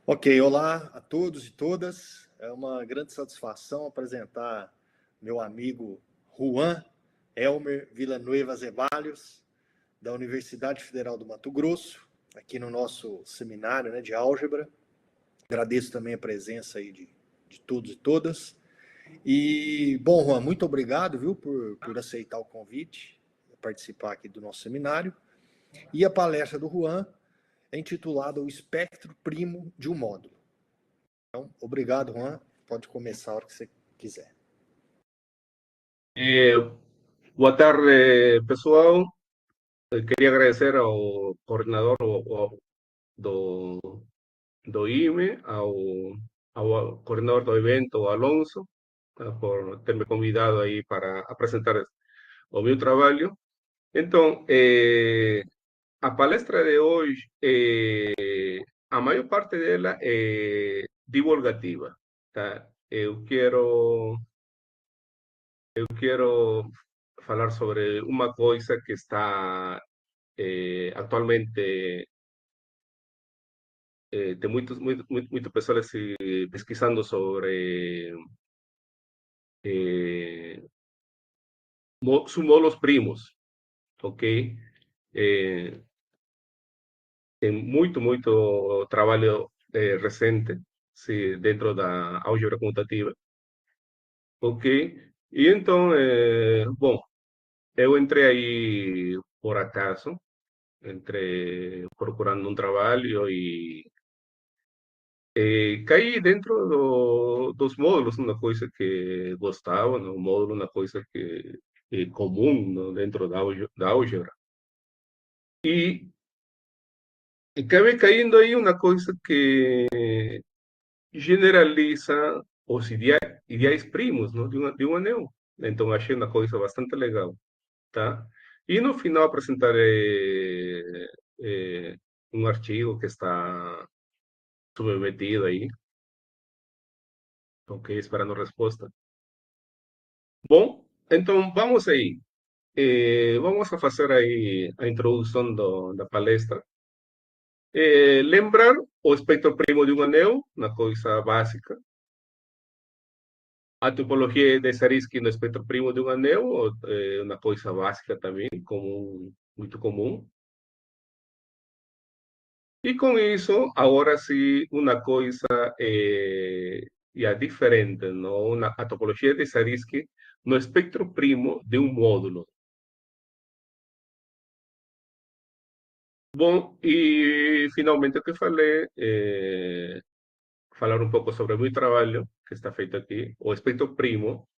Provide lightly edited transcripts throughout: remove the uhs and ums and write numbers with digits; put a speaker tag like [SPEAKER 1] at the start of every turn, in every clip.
[SPEAKER 1] Ok, olá a todos e todas. É uma grande satisfação apresentar meu amigo Juan Elmer Villanueva Zeballos, da Universidade Federal do Mato Grosso, aqui no nosso seminário, né, de álgebra. Agradeço também a presença aí de todos e todas. E, bom, Juan, muito obrigado, viu, por aceitar o convite, participar aqui do nosso seminário. E a palestra do Juan é intitulada O Espectro Primo de um Módulo. Então, obrigado, Juan. Pode começar a hora que você quiser.
[SPEAKER 2] Eh, Boa tarde, pessoal. Queria agradecer ao coordenador do, do IME, ao coordenador do evento, Alonso, por ter me convidado aí para apresentar o meu trabalho. Então, a palestra de hoje, a maior parte dela é divulgativa, tá? Eu quero falar sobre uma coisa que está atualmente tem muitas pessoas pesquisando sobre eh, módulos primos, ok? Eh, Tem muito trabalho recente, sim, dentro da álgebra comutativa, ok? E então, bom, eu entrei aí por acaso, entrei procurando um trabalho e caí dentro dos módulos, uma coisa que gostava, no módulo, uma coisa que é comum, no, dentro da álgebra. E acabei caindo aí uma coisa que generaliza os ideais primos, não, de um anel. Então achei uma coisa bastante legal, tá? E no final apresentarei um artigo que está submetido aí, ok, esperando resposta. Bom, então vamos aí. Vamos a fazer aí a introdução da palestra. Lembrar o espectro primo de um anel, uma coisa básica. A topologia de Zariski no espectro primo de um anel, uma coisa básica também, comum, muito comum. E com isso, agora sim, uma coisa já diferente, não? A topologia de Zariski no espectro primo de um módulo. Bom, e finalmente o que falei, falar um pouco sobre o meu trabalho, que está feito aqui, o espectro primo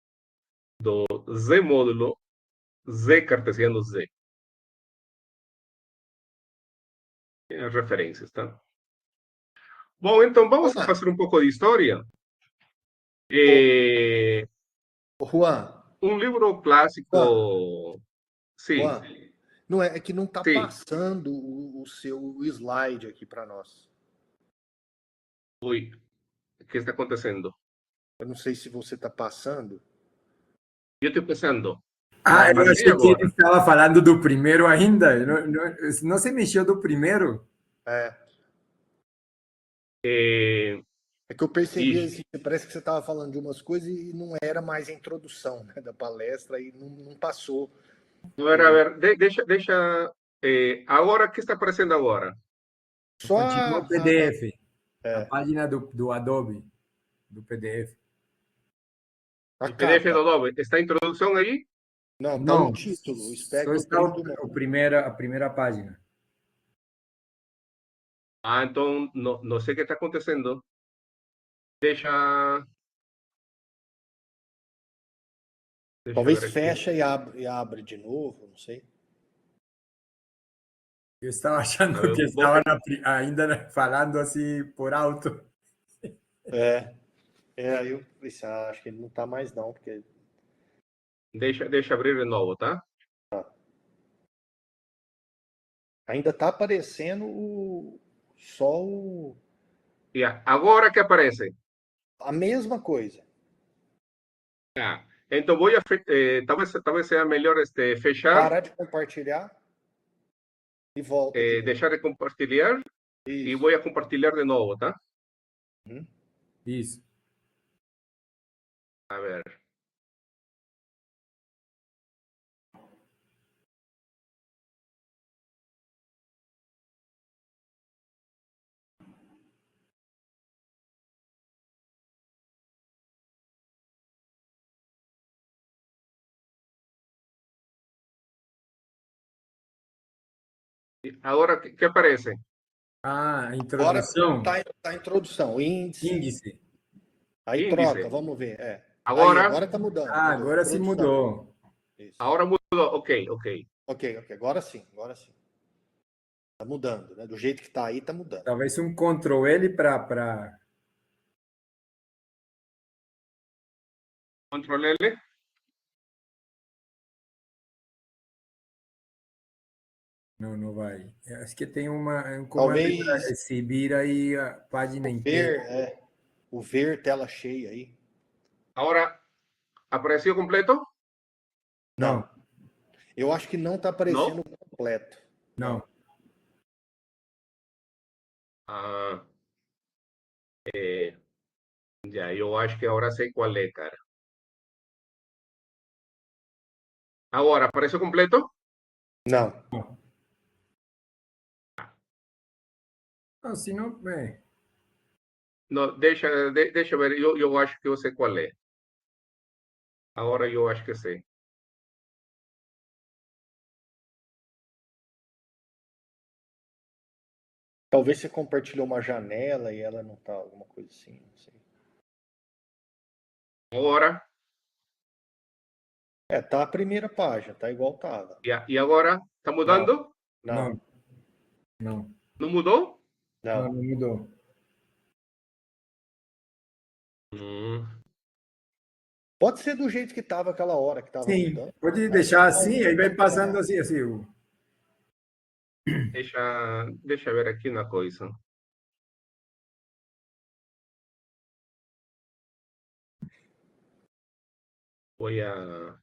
[SPEAKER 2] do Z módulo Z cartesiano Z. As referências, tá? Bom, então vamos a
[SPEAKER 1] Juan,
[SPEAKER 2] fazer um pouco de história.
[SPEAKER 1] ô,
[SPEAKER 2] Eh,
[SPEAKER 1] Juan,
[SPEAKER 2] um livro
[SPEAKER 1] Juan,
[SPEAKER 2] clássico, sim,
[SPEAKER 1] Juan, não é que não está
[SPEAKER 2] sim.
[SPEAKER 1] passando o seu slide aqui para nós.
[SPEAKER 2] Ui, o que está acontecendo?
[SPEAKER 1] Eu não sei se você está passando.
[SPEAKER 2] Eu estou pensando,
[SPEAKER 3] Ah, eu
[SPEAKER 2] passei
[SPEAKER 3] achei que ele
[SPEAKER 2] agora.
[SPEAKER 3] estava falando do primeiro ainda. Não, não, não se mexeu do primeiro?
[SPEAKER 1] É,
[SPEAKER 2] Eh,
[SPEAKER 1] é que eu percebi
[SPEAKER 2] Ixi,
[SPEAKER 1] assim, parece que você estava falando de umas coisas e não era mais a introdução, né, da palestra e não passou.
[SPEAKER 2] a
[SPEAKER 1] O,
[SPEAKER 2] ver, deixa, agora, o que está aparecendo agora?
[SPEAKER 1] só
[SPEAKER 3] Continua o PDF, a
[SPEAKER 1] é,
[SPEAKER 3] página do Adobe, do PDF.
[SPEAKER 1] a
[SPEAKER 2] O PDF
[SPEAKER 1] capa.
[SPEAKER 2] do Adobe, está a introdução aí?
[SPEAKER 1] Não, tá o
[SPEAKER 3] Não,
[SPEAKER 1] título, o
[SPEAKER 3] só
[SPEAKER 1] espectro
[SPEAKER 3] está
[SPEAKER 1] primo do mundo.
[SPEAKER 3] a primeira página.
[SPEAKER 2] Ah, então, não sei o que está acontecendo. Deixa, deixa eu
[SPEAKER 1] Talvez
[SPEAKER 2] ver aqui.
[SPEAKER 1] fecha e abre de novo, não sei.
[SPEAKER 3] Eu estava achando
[SPEAKER 2] Eu
[SPEAKER 3] que
[SPEAKER 2] vou,
[SPEAKER 3] estava ainda falando assim por alto.
[SPEAKER 1] É, aí eu pensei, acho que ele não tá mais não, porque
[SPEAKER 2] deixa abrir de novo, tá?
[SPEAKER 1] ainda tá aparecendo só
[SPEAKER 2] Yeah. Agora que aparece.
[SPEAKER 1] a mesma coisa.
[SPEAKER 2] Ah, então talvez seja melhor fechar,
[SPEAKER 1] Parar de compartilhar e volta de novo.
[SPEAKER 2] deixar de compartilhar e vou
[SPEAKER 1] Isso.
[SPEAKER 2] a compartilhar de novo, tá?
[SPEAKER 1] Uhum.
[SPEAKER 3] Isso.
[SPEAKER 2] A ver. Agora, o que aparece?
[SPEAKER 3] Ah, a
[SPEAKER 1] Agora
[SPEAKER 3] introdução.
[SPEAKER 1] tá a introdução, índice.
[SPEAKER 3] Índice.
[SPEAKER 1] Aí troca,
[SPEAKER 2] Índice.
[SPEAKER 1] vamos ver. É. Aí,
[SPEAKER 2] Agora,
[SPEAKER 1] agora tá mudando,
[SPEAKER 3] Ah,
[SPEAKER 1] mudou.
[SPEAKER 3] agora sim
[SPEAKER 1] Introdução.
[SPEAKER 3] mudou.
[SPEAKER 1] Isso.
[SPEAKER 2] agora mudou. Ok, ok.
[SPEAKER 1] Ok, ok. Agora sim, agora sim. Tá mudando, né? Do jeito que tá aí, tá mudando.
[SPEAKER 3] Talvez um Ctrl L para.
[SPEAKER 2] Control L.
[SPEAKER 3] Não, não vai. Acho que tem um comando aí para
[SPEAKER 1] Talvez
[SPEAKER 3] exibir aí a página inteira.
[SPEAKER 1] o ver tela cheia aí.
[SPEAKER 2] Ahora, ¿apareció completo?
[SPEAKER 1] Não.
[SPEAKER 3] Não,
[SPEAKER 1] Eu acho que não tá aparecendo
[SPEAKER 2] ¿No?
[SPEAKER 1] completo.
[SPEAKER 3] não.
[SPEAKER 1] Não.
[SPEAKER 2] Ah, ya, yo acho que ahora sé cuál es, cara. Ahora, ¿apareció completo?
[SPEAKER 1] Não.
[SPEAKER 3] Não, não, se não.
[SPEAKER 2] No, deixa ver, yo acho que yo sé cuál es. Ahora yo acho que sé.
[SPEAKER 1] Talvez você compartilhou uma janela e ela não tá, alguma coisa assim, não sei.
[SPEAKER 2] Ahora,
[SPEAKER 1] É, tá a primeira página, tá igual tava.
[SPEAKER 2] ya, y ahora, ¿está
[SPEAKER 1] Não,
[SPEAKER 2] mudando?
[SPEAKER 1] não,
[SPEAKER 3] Não, não.
[SPEAKER 2] ¿No mudó?
[SPEAKER 3] Não,
[SPEAKER 1] não.
[SPEAKER 3] não mudou.
[SPEAKER 2] Mm,
[SPEAKER 1] Pode ser do jeito que tava aquela hora que tava
[SPEAKER 3] Sim,
[SPEAKER 1] mudando.
[SPEAKER 3] pode
[SPEAKER 1] Aí você
[SPEAKER 3] deixar
[SPEAKER 1] dá
[SPEAKER 3] assim,
[SPEAKER 1] um
[SPEAKER 3] aí vai
[SPEAKER 1] para
[SPEAKER 3] passando
[SPEAKER 1] acompanhar.
[SPEAKER 3] assim, assim.
[SPEAKER 2] deixa ver aquí una cosa. Voy a...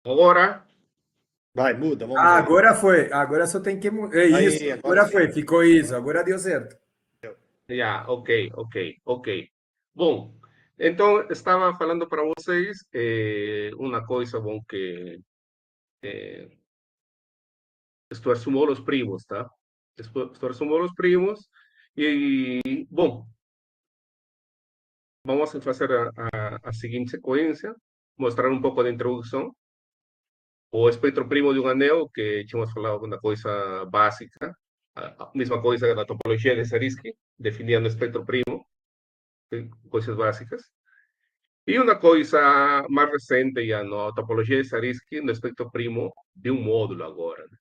[SPEAKER 2] Ahora,
[SPEAKER 1] Vai, muda, vamos
[SPEAKER 3] Ah,
[SPEAKER 1] ver.
[SPEAKER 3] agora foi. Agora só tem que. É isso.
[SPEAKER 1] Aí, agora
[SPEAKER 3] Agora
[SPEAKER 1] sim.
[SPEAKER 3] foi. Ficou isso. Agora deu certo.
[SPEAKER 2] ya, ok, ok, ok. Bom, então, estava falando para vocês uma coisa, bom, que estou assumindo os primos, tá? Estou assumindo os primos e, bom, vamos a fazer a seguinte sequência, mostrar um pouco de introdução, o espectro primo de um anel, que tínhamos falado uma coisa básica, a mesma coisa da topologia de Zariski, definindo o espectro primo, coisas básicas. E uma coisa mais recente, já na topologia de Zariski, no espectro primo de um módulo agora. Né?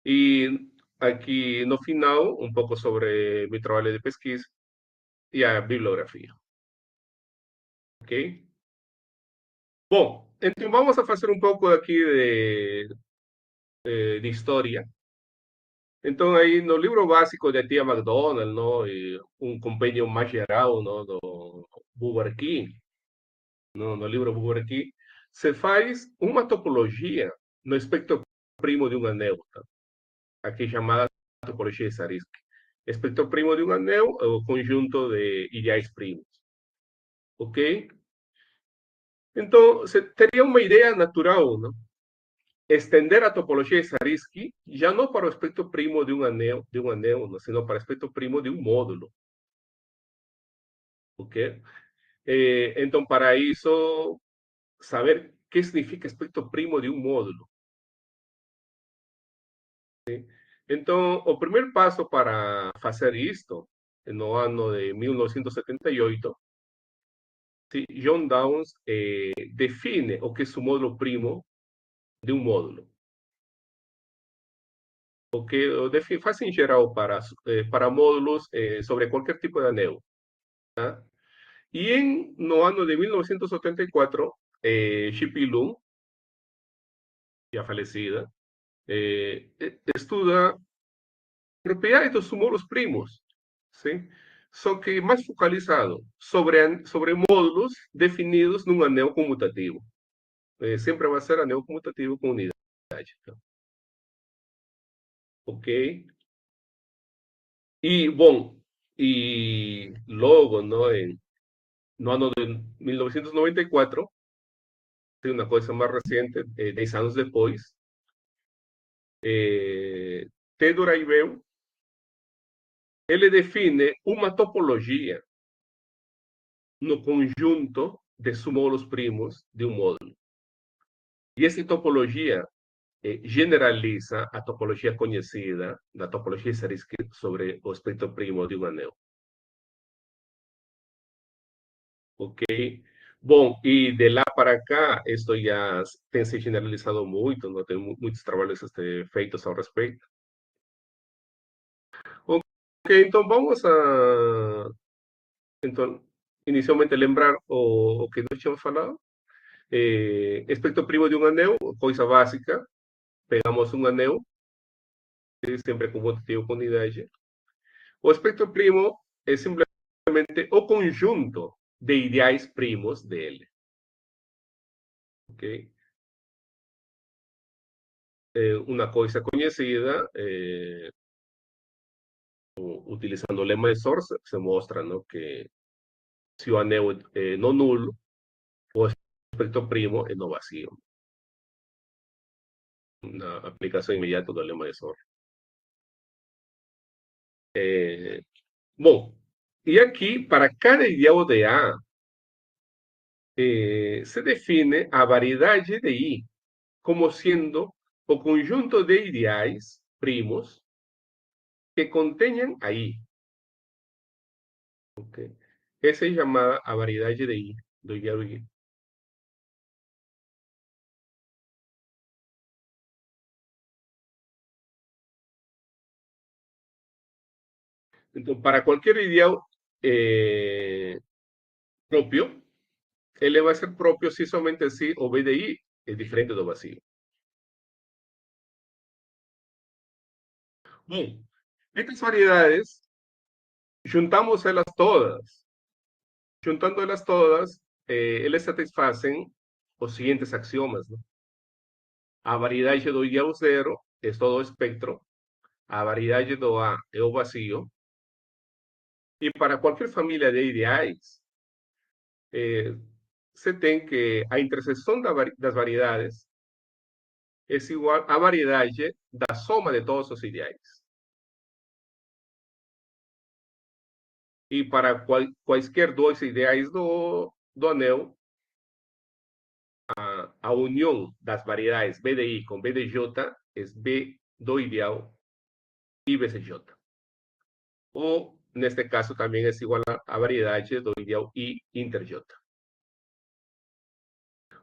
[SPEAKER 2] E aqui no final, um pouco sobre meu trabalho de pesquisa e a bibliografia. Ok? Bom, então vamos a fazer um pouco aqui de história. Então, aí no livro básico de Tia McDonald, não, e um compêndio mais geral, não, do Bubarki, no livro Bubarki, se faz uma topologia no espectro primo de um anel, tá? Aqui chamada topologia de Zariski. Espectro primo de um anel é o conjunto de ideais primos. Ok? Então, teria uma ideia natural, não? Estender a topologia de Zariski já não para o espectro primo de um anel, não, sino para o espectro primo de um módulo. Ok? Então, para isso, saber o que significa espectro primo de um módulo. Então, o primeiro passo para fazer isto, no ano de 1978, John Downes define o que é o módulo primo de um módulo. O que faz em geral para módulos sobre qualquer tipo de anel. E no ano de 1984, Shipilum, já falecida, estuda propriedades dos súmulos primos, sim? Só que mais focalizado sobre módulos definidos num anel comutativo. Sempre vai ser anel comutativo com unidade. Tá? Ok? E, bom, e logo, no ano de 1994, tem uma coisa mais recente, 10 anos depois, Theodor Ibew, ele define uma topologia no conjunto de súmulos primos de um módulo. E essa topologia generaliza a topologia conhecida, da topologia Zariski, sobre o espectro primo de um anel. Ok? Bom, e de lá para cá, isso já tem se generalizado muito, não tem muitos trabalhos feitos ao respeito. Ok, então vamos a, então, inicialmente lembrar o que nós tínhamos falado. Espectro primo de um anel, coisa básica, pegamos um anel, sempre com mutativo com unidade. O espectro primo é simplesmente o conjunto de ideais primos dele. Ok? Uma coisa conhecida, utilizando o lema de Source, se mostra, ¿no?, que se o anel é no nulo, o espectro primo é no vacío. Una aplicación inmediata do lema de Source. Bom, e aqui, para cada ideal de A, se define a variedade de I como sendo o conjunto de ideais primos que contenham a I. Okay? Essa é chamada a variedade de I, do ideal I. Então, para qualquer ideal próprio, ele vai ser próprio se somente se o BDI é diferente do vazio. Bom, estas variedades, juntamos elas todas. Juntando elas todas, eles satisfazem os seguintes axiomas, ¿no? A variedade do I ao zero é todo o espectro, a variedade do A é o vazio, e para qualquer família de ideais, você tem que a interseção das variedades é igual à variedade da soma de todos os ideais. E para quaisquer dois ideais do anel, a união das variedades B de I com B de J é B do ideal I vezes J. Ou, neste caso, também é igual à variedade do ideal I inter J.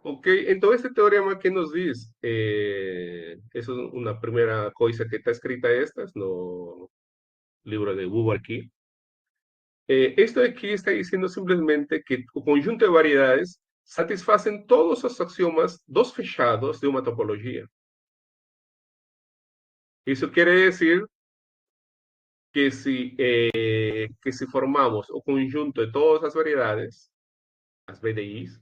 [SPEAKER 2] Ok, então este teorema que nos diz, essa é uma primeira coisa que está escrita no livro de Bourbaki. Esto aqui está dizendo simplesmente que o conjunto de variedades satisfazem todos os axiomas dos fechados de uma topologia. Isso quer dizer que se formamos o conjunto de todas as variedades, as BDIs,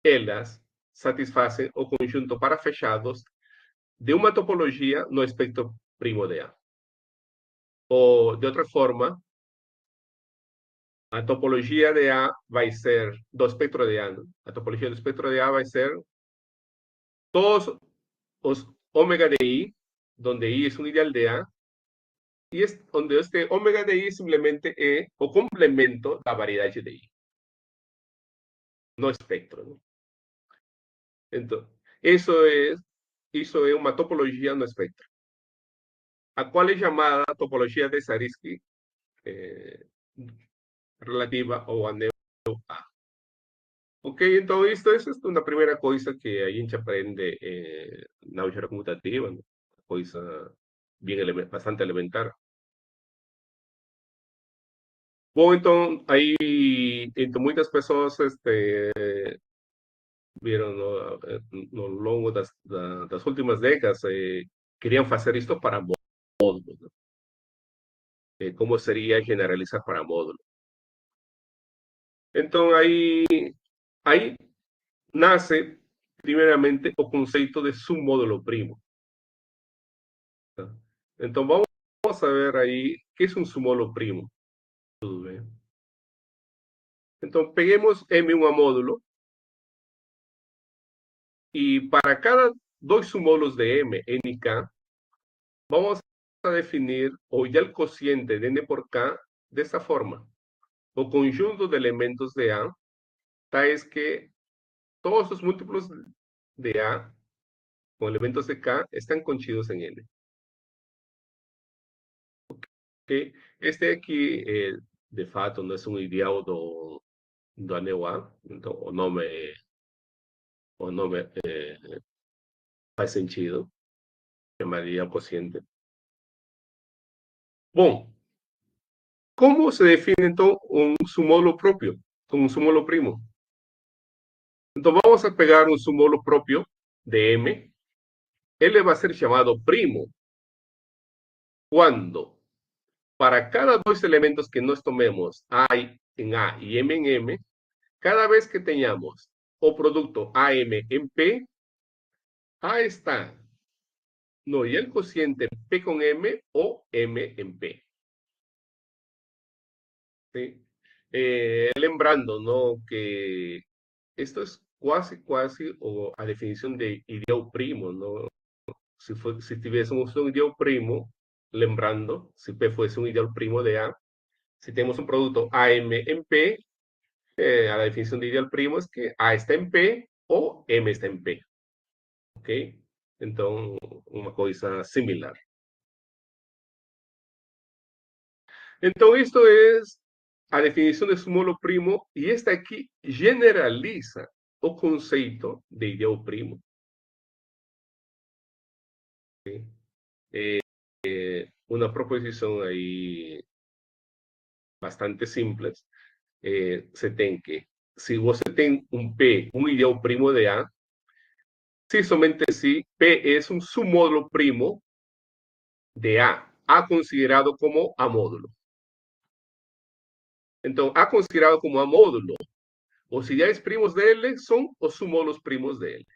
[SPEAKER 2] elas satisfazem o conjunto para fechados de uma topologia no espectro primo de A. Ou, de outra forma, a topologia de A vai ser do espectro de A, ¿no? A topologia do espectro de A vai ser todos os ômega de I, donde I é um ideal de A, e onde este ômega de I simplesmente é o complemento da variedade de I no espectro, ¿no? Então, isso é uma topologia no espectro, a qual é chamada topologia de Zariski, relativa ao anel A. Ok, então isso é uma primeira coisa que a gente aprende na álgebra comutativa, né? Coisa bastante elementar. Bom, então, aí, então muitas pessoas viram no longo das últimas décadas, queriam fazer isto para módulos, né? Como seria generalizar para módulos. Então, aí nasce, primeiramente, o conceito de submódulo primo. Tá? Então, vamos a ver aí qué es un submódulo primo. Tudo bem? Então, peguemos M1 a módulo y para cada dos submódulos de M, N y K, vamos a definir o ya el cociente de N por K de esta forma. O conjunto de elementos de A, es que todos los múltiplos de A con elementos de K están contidos en N. Okay? Este aqui, de fato, não é um ideal do anel A, então o nome faz sentido, chamaria cociente. Bom, como se define então um submódulo próprio, um submódulo primo? Então vamos a pegar um submódulo próprio de M, ele vai ser chamado primo quando para cada dos elementos que nós tomemos A em A e M em M, cada vez que tenhamos o produto AM em P, A está no y el cociente P con M o M en P. ¿Sí? Lembrando, ¿no? Que esto es quase o a definición de ideal primo, ¿no? Si tuviésemos un ideal primo, lembrando, si P fuese un ideal primo de A, si tenemos un producto AM en P, a la definición de ideal primo es que A está en P o M está en P. ¿Ok? Entonces, una cosa similar. Entonces, esto es a definição de submódulo primo, e esta aqui generaliza o conceito de ideal primo. ¿Sí? Uma proposição aí bastante simples. Você tem que, se você tem um P, um ideal primo de A, se somente se P é um submódulo primo de A considerado como A módulo. Então, A considerado como A módulo, os ideais primos dele são os submódulos primos dele.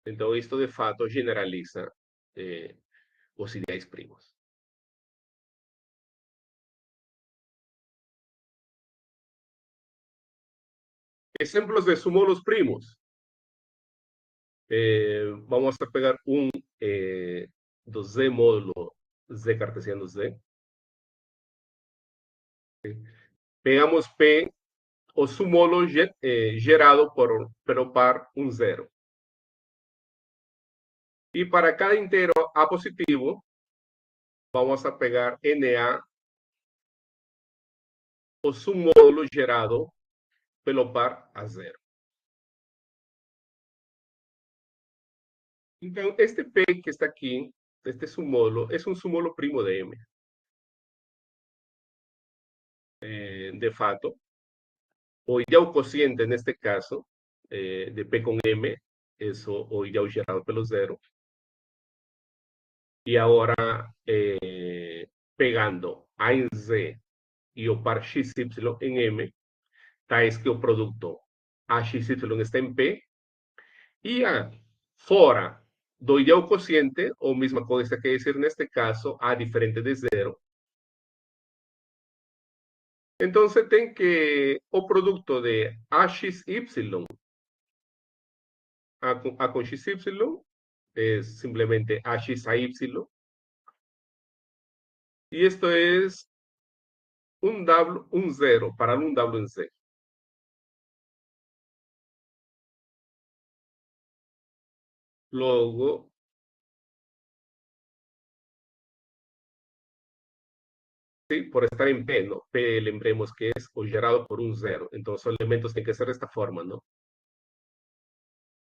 [SPEAKER 2] Então, isto de fato generaliza os ideais primos. Exemplos de submódulos primos. Vamos a pegar um do Z módulo Z cartesiano Z. Pegamos P, o submódulo gerado pelo par um zero. E para cada inteiro A positivo, vamos a pegar NA, o submódulo gerado pelo par a zero. Então, este P que está aqui, este submódulo, é um submódulo primo de M. De fato, o ideal cociente neste caso, de P com M, es o ideal gerado pelo zero. E agora, pegando A em Z e o par XY em M, tais que o produto AXY está em P, e fora do ideal cociente, ou mesma coisa que dizer neste caso, A diferente de zero. Então, você tem que o produto de AXY, A com XY, es simplemente AX a Y. Y esto es un zero para un W en Z. Logo, sí, por estar en P, ¿no? P, lembremos que es o gerado por un zero. Entonces, los elementos tienen que ser de esta forma, ¿no?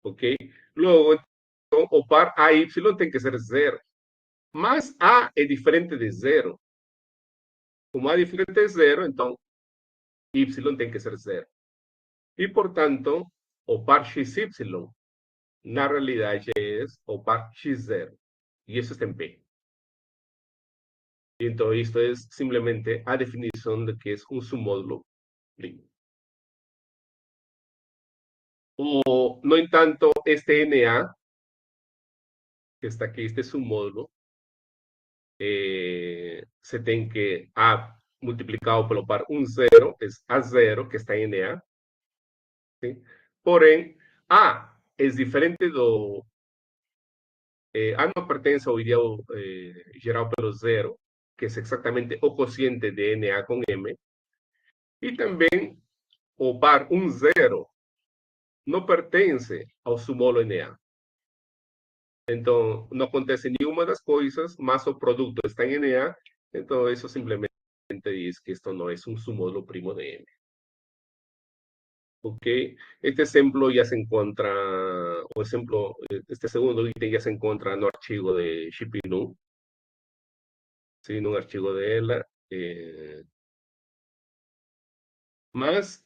[SPEAKER 2] ¿Ok? Luego, o par AY tiene que ser zero. Mas A es diferente de zero. como A diferente de zero, então Y tem que ser zero. E, portanto, o par XY, na realidade, é o par X0. E isso está em P. Então, isto é simplesmente a definição de que é um submódulo primo. No entanto, este NA, que está aqui, este submódulo, se tem que A multiplicado pelo par 1, 0, é A0, que está em NA. ¿Sí? Porém, A é diferente do... A não pertence ao ideal geral pelo zero, que é exatamente o quociente de NA com M. E também o par 1, 0 não pertence ao submódulo NA. Então, não acontece nenhuma das coisas, mas o produto está em NA, então isso simplesmente diz que isto não é um submódulo primo de M. Ok, este exemplo ya se encuentra, o ejemplo, este segundo ítem ya se encuentra en el archivo de Shipinu, ¿sí? En un archivo de ela, mas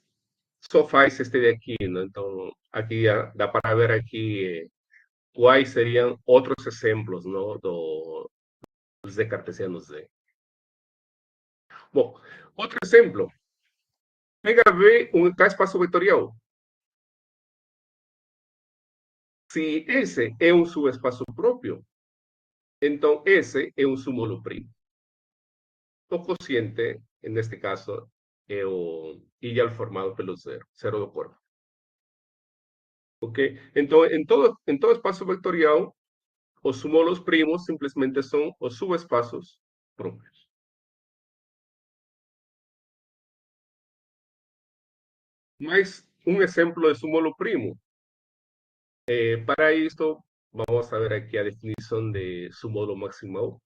[SPEAKER 2] só faz este de aqui, né? Então, aqui dá para ver aqui quais seriam outros exemplos, não, dos de cartesianos D. Bom, outro exemplo, pega V um espaço vetorial. Se esse é um subespaço próprio, então esse é um submódulo primo. O cociente, neste caso, é o ideal formado pelo zero, zero do corpo. Ok? Então, em todo espaço vetorial, os submódulos primos simplesmente são os subespaços próprios. Mas um exemplo de submódulo primo. Para isto, vamos a ver aqui a definição de submódulo maximal.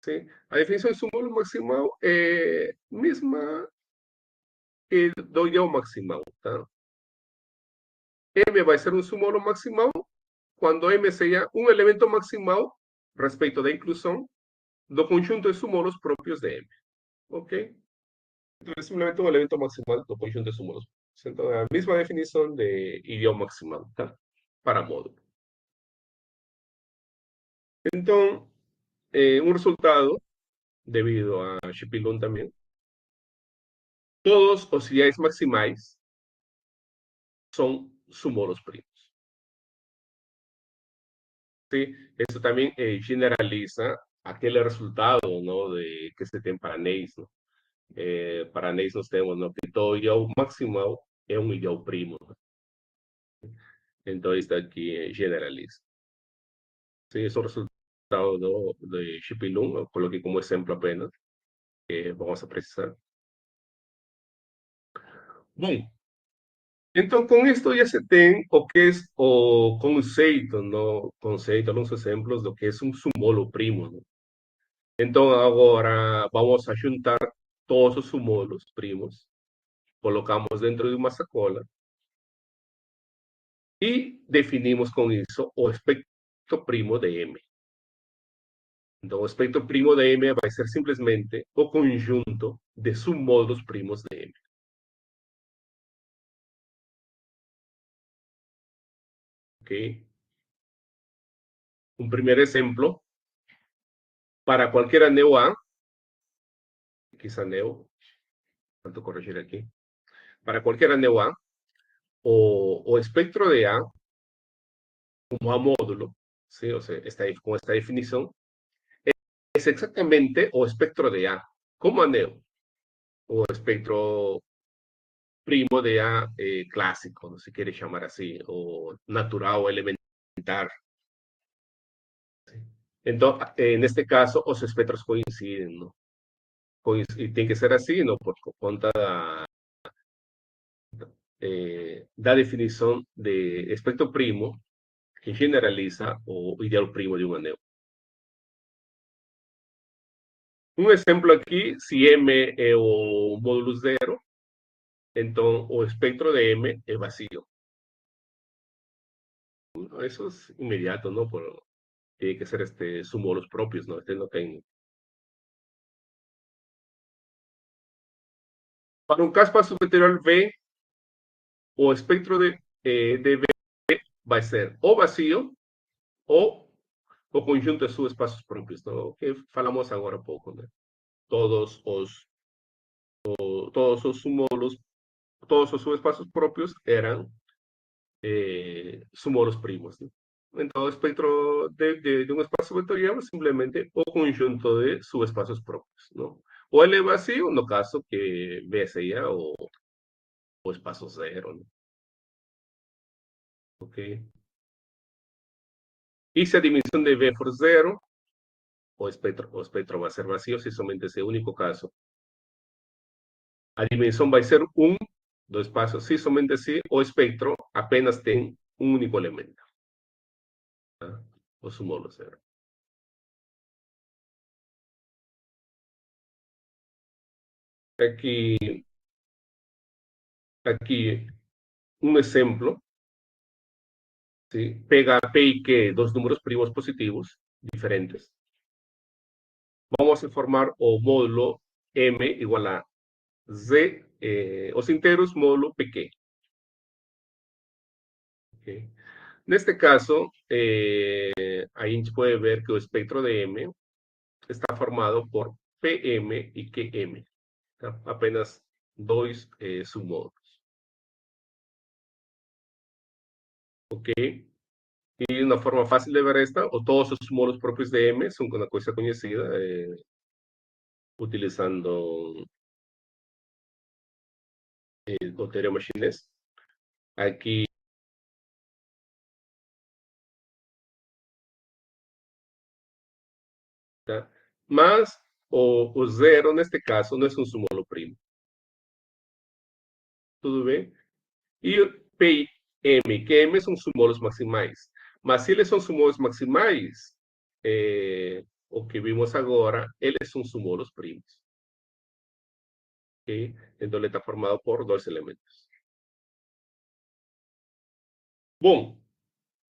[SPEAKER 2] ¿Sí? A definição de submódulo maximal é mesma que do ideal maximal. Tá? M vai ser um submódulo maximal quando M seja um elemento maximal respeito da inclusão do conjunto de submódulos próprios de M. Ok? Então, é simplesmente um elemento maximal do conjunto de submódulos. Então, é a mesma definição de ideal maximal, tá? Para módulo. Então, um resultado, devido a Shipilun também, todos os ideais maximais são submódulos primos. ¿Sí? Eso también generaliza aquele resultado, ¿no? De que se tem para Neis, ¿no? Para Neis nós temos, ¿no? Que todo ideal maximal é um ideal primo, ¿no? Então, isso aqui generaliza. Sí, es un resultado de Shipilun, lo coloquei como exemplo apenas, que vamos a precisar. Bom, então com isto já se tem o que é o conceito, ¿no? Conceito, alguns exemplos do que é um submódulo primo, ¿no? Então, agora vamos a juntar todos os submódulos primos, colocamos dentro de uma sacola e definimos com isso o espectro primo de M. Então, o espectro primo de M vai ser simplesmente o conjunto de submódulos primos de M. Ok? Um primeiro exemplo, para qualquer anel A, quizá anel, tanto corrigir aqui, para qualquer anel A, o espectro de A, como A módulo, ¿sí? O sea, com esta definição, es exactamente o espectro de A, como anel, o espectro primo de A clásico, no se quiere llamar así, o natural o elementar. Entonces, en este caso, los espectros coinciden, ¿no? Y tiene que ser así, ¿no? Por conta da definición de espectro primo que generaliza o ideal primo de un anel. Un exemplo aqui, se M é o módulo zero, então o espectro de M é vazio. Eso es inmediato, ¿no? Tiene que ser submódulos propios, ¿no? Este no tiene. Para um caso espaço vetorial V, o espectro de V vai ser ou vazio ou o conjunto de subespaços próprios, o que falamos agora há pouco, né? Todos os módulos, todos os subespaços próprios eram módulos primos, né? Então, o espectro de um espaço vetorial é simplesmente o conjunto de subespaços próprios, não? O L vazio, no caso que V seria o espaço zero, né? Ok? E se a dimensão de V for zero, o espectro vai ser vazio se somente esse único caso. A dimensão vai ser 1 do espaço se somente se o espectro apenas tem um único elemento, tá? O seu módulo zero. Aqui um exemplo, ¿sí? Pega P y Q, dos números primos positivos diferentes. Vamos a formar o módulo M igual a Z, os enteros módulo PQ. Okay. Neste caso, aí a gente pode ver que o espectro de M está formado por PM e QM, tá? Apenas dois submódulos. Ok? E uma forma fácil de ver esta, ou todos os módulos próprios de M são uma coisa conhecida, utilizando o teorema chinês. Aqui, tá? Mas o zero, neste caso, não é um submódulo primo. Tudo bem? E P, M e QM são submódulos maximais. Mas se eles são submódulos maximais, o que vimos agora, eles são submódulos primos. Okay? Então, ele está formado por dois elementos. Bom,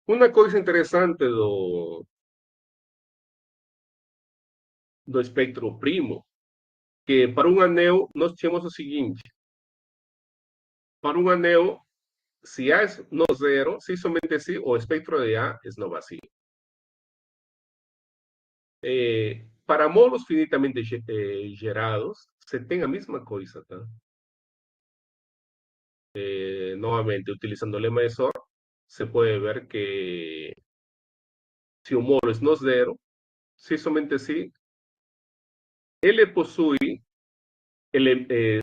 [SPEAKER 2] uma coisa interessante do espectro primo, que para um anel nós tínhamos o seguinte: para um anel, se A é no zero, se somente se o espectro de A é no vazio. Para módulos finitamente gerados, se tem a mesma coisa, tá? Novamente, utilizando o lema de SOR, se pode ver que se o módulo é no zero, se somente se ele possui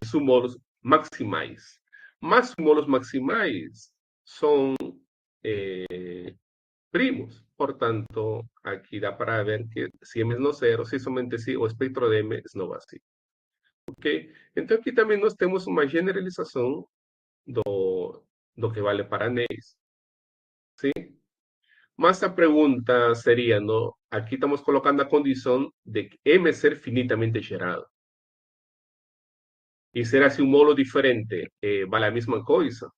[SPEAKER 2] submódulos maximais. Mas submódulos maximais são primos. Portanto, aqui dá para ver que se M é no zero, se somente se o espectro de M é no vazio. Ok? Então, aqui também nós temos uma generalização do que vale para anéis. Sim? Mas a pergunta seria, no, aqui estamos colocando a condição de M ser finitamente gerado. E será se um módulo diferente vale a mesma coisa?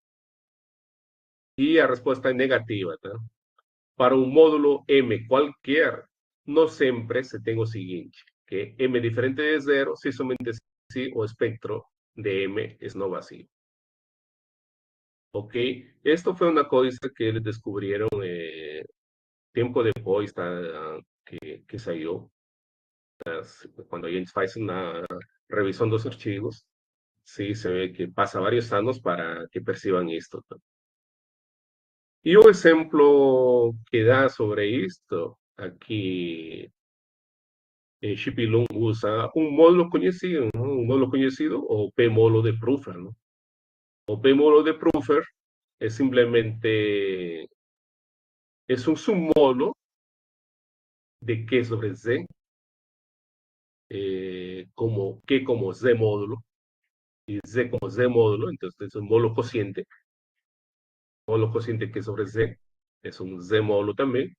[SPEAKER 2] E a resposta é negativa, tá? Para um módulo M qualquer, não sempre se tem o seguinte, que M diferente de zero se somente se o espectro de M é no vazio. Ok? Esto foi uma coisa que eles descobriram tempo depois, tá? Que saiu. Quando a gente faz uma revisão dos artigos, sí, se ve que passa vários anos para que percebam isto. Tá? E o exemplo que dá sobre isto, aqui Chip Lung usa um módulo conhecido, ¿no? Um módulo conhecido, o P-módulo de Pfeffer, ¿no? O P-módulo de Pfeffer é simplesmente es un submódulo de Q sobre Z, como Q como Z módulo y Z como Z módulo, entonces es un módulo cociente Q sobre Z es un Z módulo también.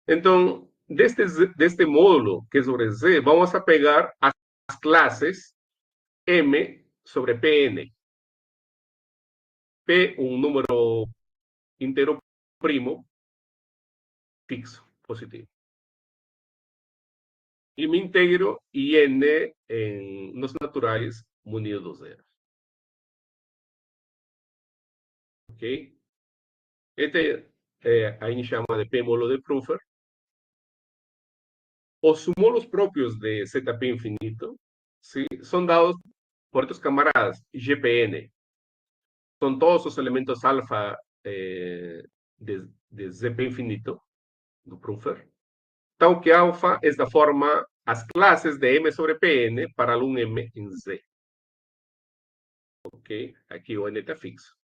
[SPEAKER 2] Entonces, de este módulo Q sobre Z, vamos a pegar as clases M sobre Pn. P, un número entero primo fixo, positivo. Y me integro y n en los naturales munido dos zeros. ok? Este a gente chama de P-molo de Pfeffer. Os sumolos propios de ZP infinito, ¿sí?, son dados por estos camaradas GPN. Son todos los elementos alfa de ZP infinito, do Pfeffer. Tal que alfa es da forma as classes de M sobre Pn para um M em Z. Ok? Aqui o N está fixo.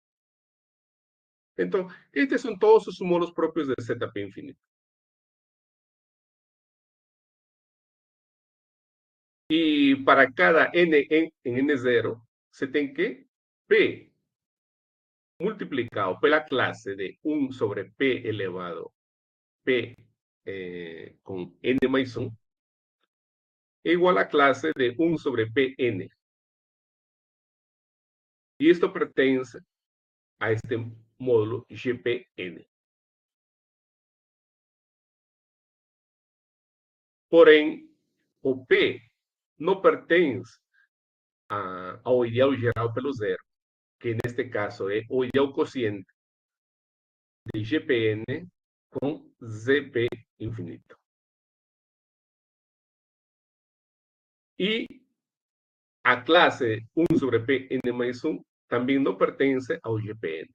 [SPEAKER 2] Então, estes são todos os sumolos próprios de ZP infinito. E para cada n em n0, você tem que P multiplicado pela classe de 1 sobre P elevado P com n mais 1 é igual à classe de 1 sobre Pn. E isto pertence a este módulo GPN. Porém, o P não pertence ao ideal geral pelo zero, que neste caso é o ideal quociente de GPN com ZP infinito. E a classe 1 sobre Pn mais 1 também não pertence ao GPN.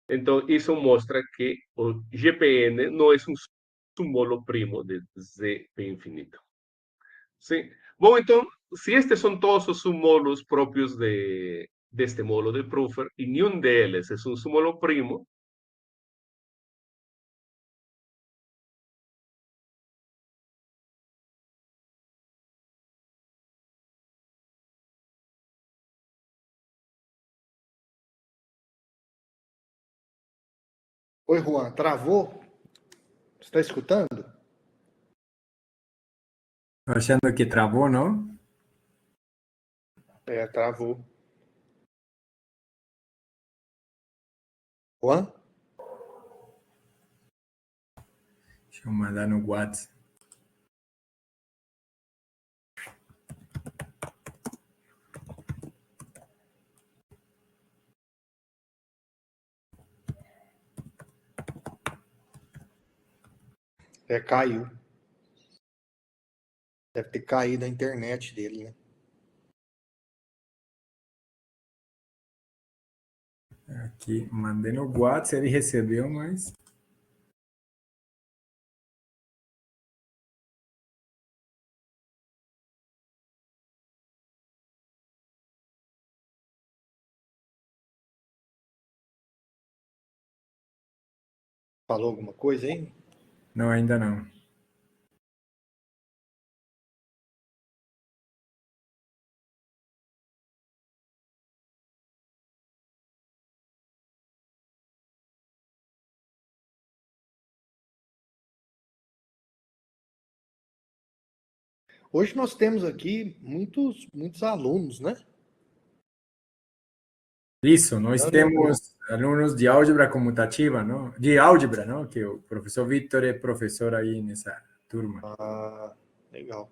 [SPEAKER 2] Então, isso mostra que o GPN não é um sumolo primo de ZP infinito. Sim? Bom, então, se estes são todos os sumolos próprios deste módulo de Pfeffer e nenhum deles é um sumolo primo,
[SPEAKER 1] Oi, Juan, travou? Você está escutando?
[SPEAKER 3] Tô achando que travou, não?
[SPEAKER 1] É, travou. Juan?
[SPEAKER 3] Deixa eu mandar no WhatsApp.
[SPEAKER 1] É, caiu. Deve ter caído a internet dele, né?
[SPEAKER 3] Aqui, mandei no WhatsApp, ele recebeu, mas...
[SPEAKER 1] Falou alguma coisa aí?
[SPEAKER 3] Não, ainda não.
[SPEAKER 1] Hoje nós temos aqui muitos alunos, né?
[SPEAKER 3] Isso, nós temos alunos de álgebra comutativa, não? De álgebra, não? Que o professor Victor é professor aí nessa turma.
[SPEAKER 1] Ah, legal.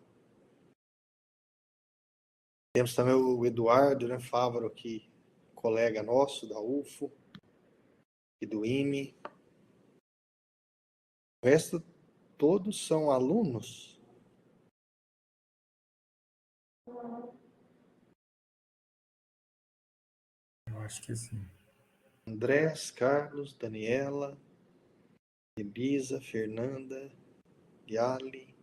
[SPEAKER 1] Temos também o Eduardo, né, Fávaro aqui, colega nosso da UFO e do IME. O resto todos são alunos?
[SPEAKER 3] Eu acho que sim.
[SPEAKER 1] Andrés, Carlos, Daniela, Elisa, Fernanda, Yali,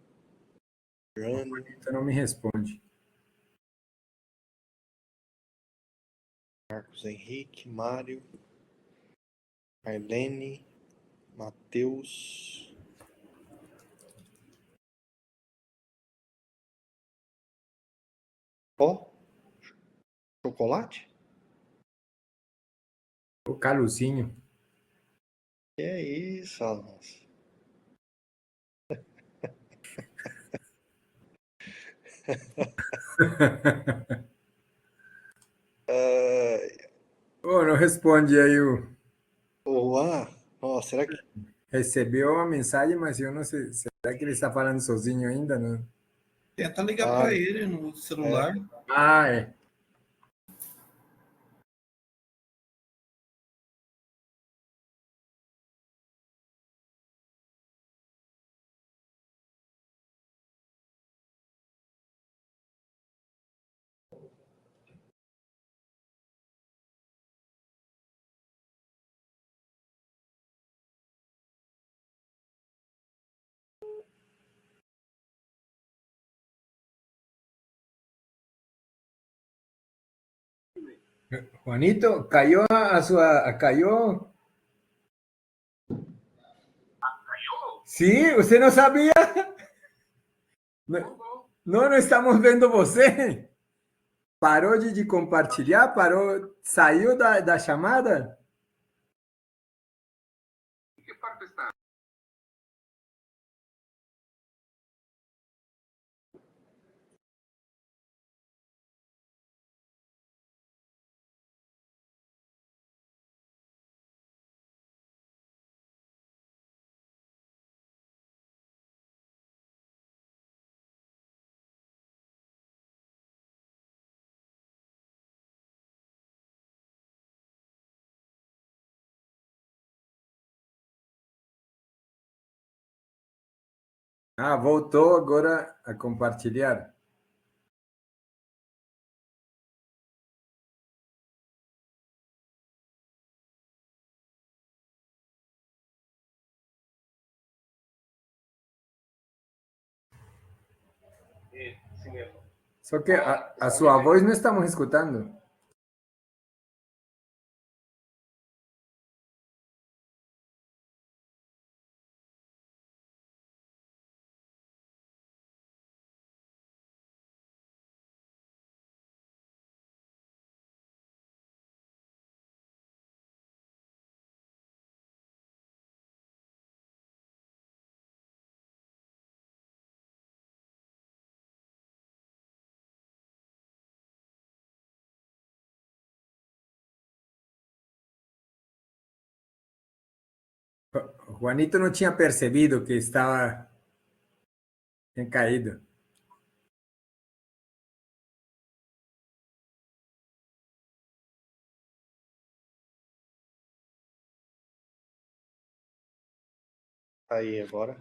[SPEAKER 1] Rani,
[SPEAKER 3] Então não me responde.
[SPEAKER 1] Marcos Henrique, Mário, Arlene, Matheus. Ó, chocolate?
[SPEAKER 3] O Caluzinho.
[SPEAKER 1] Que é isso, Alonso?
[SPEAKER 3] Oh, não responde aí o...
[SPEAKER 1] Juan, ó, será que
[SPEAKER 3] Recebeu a mensagem, mas eu não sei. Será que ele está falando sozinho ainda? Não?
[SPEAKER 4] Tenta ligar para ele no celular.
[SPEAKER 3] Ah, é. Juanito, cayó. Sí, ¿usted no sabía? No, no estamos vendo você. Parou de compartilhar, saiu da chamada?
[SPEAKER 2] ¿En qué parte está?
[SPEAKER 3] Ah, voltou agora a compartilhar.
[SPEAKER 2] Cinema.
[SPEAKER 3] Só que a sua voz não estamos escutando. Juanito não tinha percebido que tinha caído.
[SPEAKER 1] Aí, agora.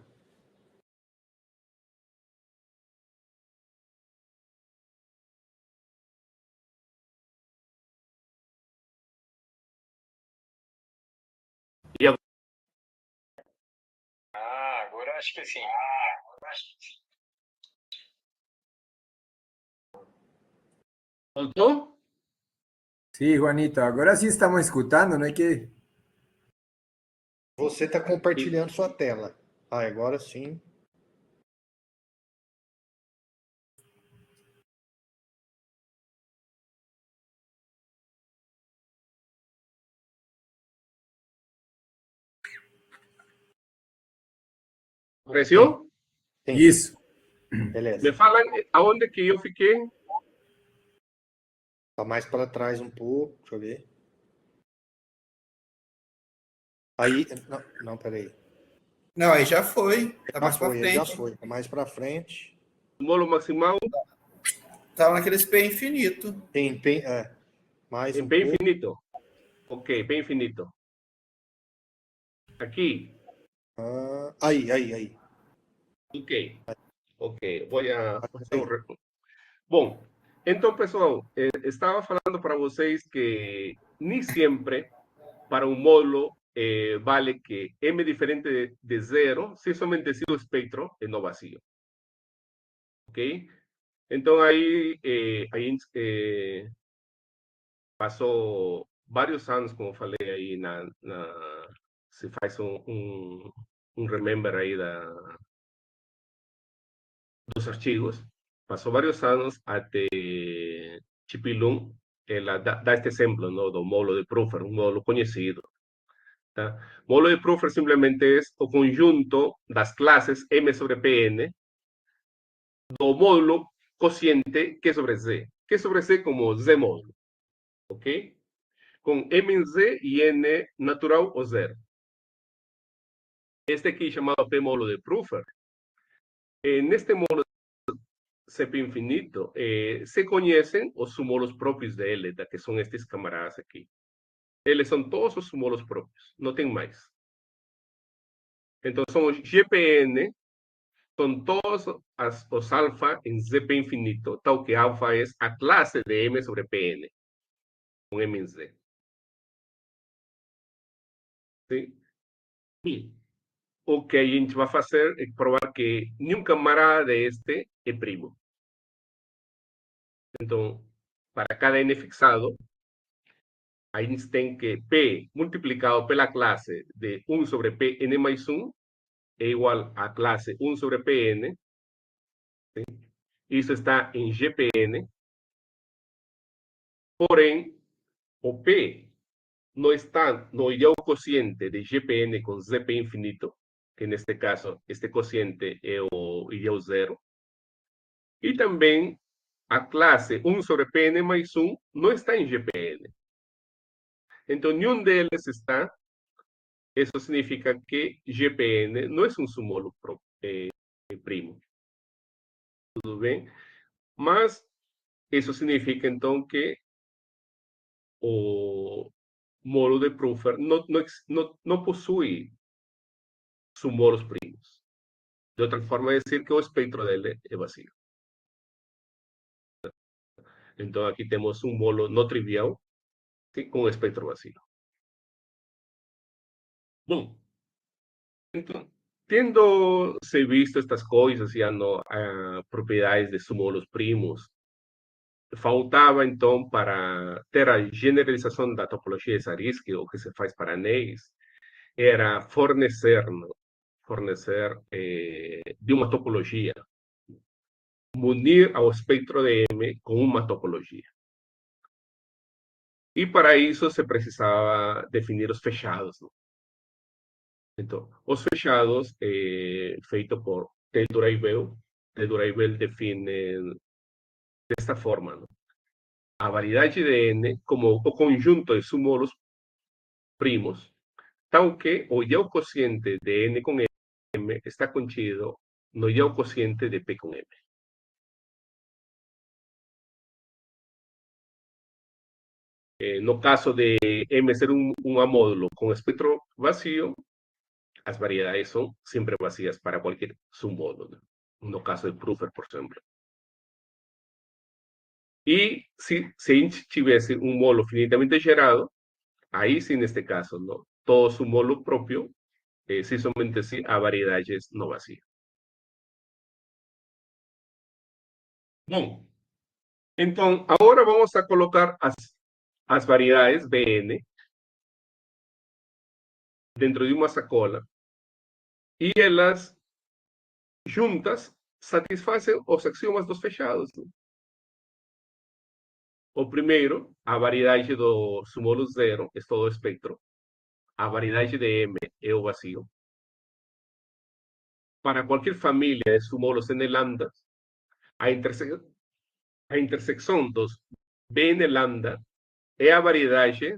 [SPEAKER 2] E agora?
[SPEAKER 1] Agora acho que sim.
[SPEAKER 2] ¿Voltó?
[SPEAKER 3] Sí, Juanito, agora sim estamos escutando, não é que...
[SPEAKER 1] Você está compartilhando sua tela. Ah, agora sim.
[SPEAKER 2] ¿Apareció?
[SPEAKER 1] Sim,
[SPEAKER 3] Isso.
[SPEAKER 2] Me
[SPEAKER 1] beleza.
[SPEAKER 2] falam aonde que eu fiquei?
[SPEAKER 1] Tá mais para trás um pouco. Deixa eu ver. Aí, não, peraí.
[SPEAKER 4] Não, aí já foi. Tá
[SPEAKER 1] Já
[SPEAKER 4] mais pra
[SPEAKER 1] foi, ele já
[SPEAKER 4] frente.
[SPEAKER 1] foi. Tá mais para frente.
[SPEAKER 2] O módulo maximal
[SPEAKER 4] Tava naquele P infinito.
[SPEAKER 1] Mais
[SPEAKER 2] em
[SPEAKER 1] um
[SPEAKER 2] P
[SPEAKER 1] pouco.
[SPEAKER 2] infinito. Ok, P infinito. Aqui.
[SPEAKER 1] Aí.
[SPEAKER 2] Ok. Ok. Vou fazer Bom, então, pessoal, estava falando para vocês que nem sempre para um módulo vale que m diferente de zero se somente se o espectro é no vazio. Ok? Então, aí passou vários anos, como falei aí, se faz um remember aí dos artigos. Passou vários anos até Chipilum ela dá este exemplo, ¿no? Do módulo de Pfeffer, um módulo conhecido. Tá? Módulo de Pfeffer simplesmente é o conjunto das classes M sobre Pn do módulo cociente Q sobre Z. Q sobre Z como Z módulo. ¿Ok? Com M em Z e N natural ou zero. Este aqui chamado P módulo de Pfeffer. Neste módulo CP infinito, se conhecem os sumódulos próprios dele, que são estes camaradas aqui. Eles são todos os sumódulos próprios, não tem mais. Então, são os GPN, são todos os alfa em ZP infinito, tal que alfa é a classe de M sobre Pn, com M em Z. Sim? E o que a gente vai fazer é provar que nenhum camarada deste é primo. Então, para cada N fixado, aí a gente tem que P multiplicado pela classe de 1 sobre Pn mais 1 é igual a classe 1 sobre Pn. ¿Sí? Isso está em GPN. Porém, o P não está no ideal cociente de GPN com ZP infinito, que neste caso, este cociente é o ideal zero. E também a classe 1 sobre Pn mais 1 não está em GPN. Então, nenhum deles está. Isso significa que GPN não é um sumolo primo. Tudo bem? Mas isso significa, então, que o módulo de Pfeffer não possui sumolos primos. De outra forma, é dizer que o espectro dele é vazio. Então, aqui temos um molo não trivial, ¿sí? Com espectro vazio. Bom, então, tendo se visto estas coisas, já no propriedades de sumolos primos, faltava, então, para ter a generalização da topologia de Zariski, o que se faz para Neyes, era fornecer de uma topologia, munir ao espectro de M com uma topologia. E para isso se precisava definir os fechados. Não? Então, os fechados, feito por Teldura e Bell define desta forma. Não? A variedade de N como o conjunto de sumolos primos, tal que o ideal cociente de N com M está contido no ideal cociente de P com M. No caso de M ser un módulo con espectro vacío, las variedades son siempre vacías para cualquier submódulo. No caso de Pfeffer, por ejemplo. Y si tuviese un módulo finitamente gerado, ahí sí, en este caso, ¿no? Todo su módulo propio, sí somente sí a variedades no vacías. Bom, então, agora vamos a colocar as variedades Bn dentro de uma sacola e elas juntas satisfazem os axiomas dos fechados. Né? O primeiro, a variedade do sumolo zero é todo o espectro. A variedade de M é o vazio. Para qualquer família de sumolos n lambda, a intersecção dos Bn lambda é a variedade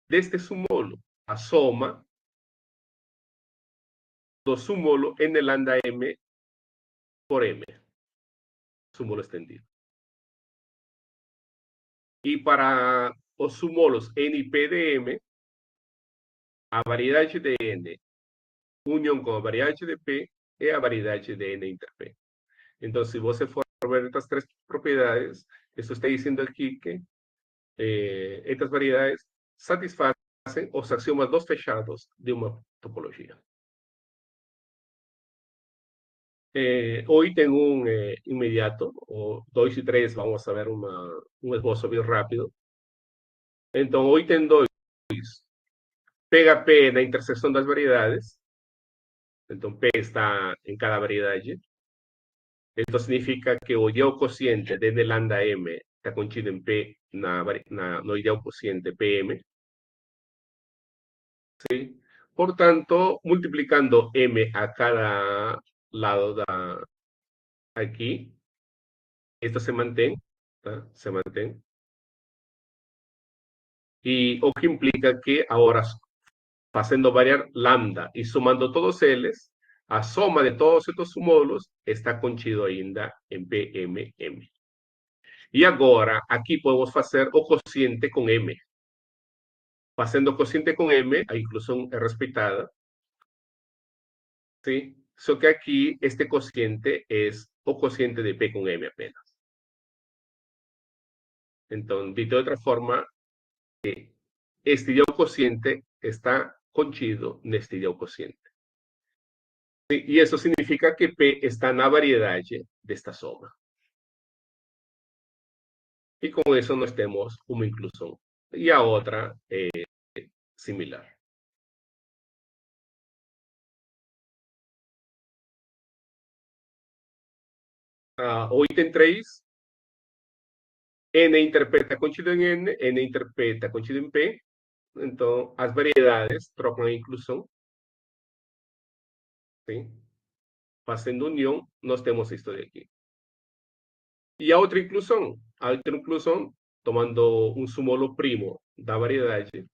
[SPEAKER 2] deste sumolo. A soma do sumolo n lambda M por M. Sumolo estendido. E para os sumolos N e P de M, a variedade de N união com a variedade de P é a variedade de N inter P. Então, se você for ver estas três propriedades, isso está dizendo aqui que estas variedades satisfazem os axiomas dos fechados de uma topologia. Hoy tengo un inmediato, o 2 y 3, vamos a ver un esbozo bien rápido. Entonces, hoy tengo 2. Pega P na intersecção das variedades. Então, P está em cada variedade. Esto significa que o ideal cociente de N lambda M está contido em P no ideal cociente PM. ¿Sí? Por tanto, multiplicando M a cada lado aquí, esto se mantém, tá? Se mantém. E o que implica que agora, fazendo variar lambda e somando todos eles, a soma de todos estes módulos está contido ainda em PMM. E agora, aqui podemos fazer o cociente com M. Fazendo o cociente com M, a inclusão é respeitada. ¿Sí? Só que aqui, este cociente é o cociente de P com M apenas. Então, de outra forma, este ideal cociente está contido neste ideal cociente. E isso significa que P está na variedade desta soma. E com isso nós temos uma inclusão e a outra é similar. O item 3, N interpreta contido em N, N interpreta contido em P. Então, as variedades trocam a inclusão. Sim? Fazendo união, nós temos isto daqui. E a outra inclusão? A outra inclusão, tomando um sumolo primo da variedade.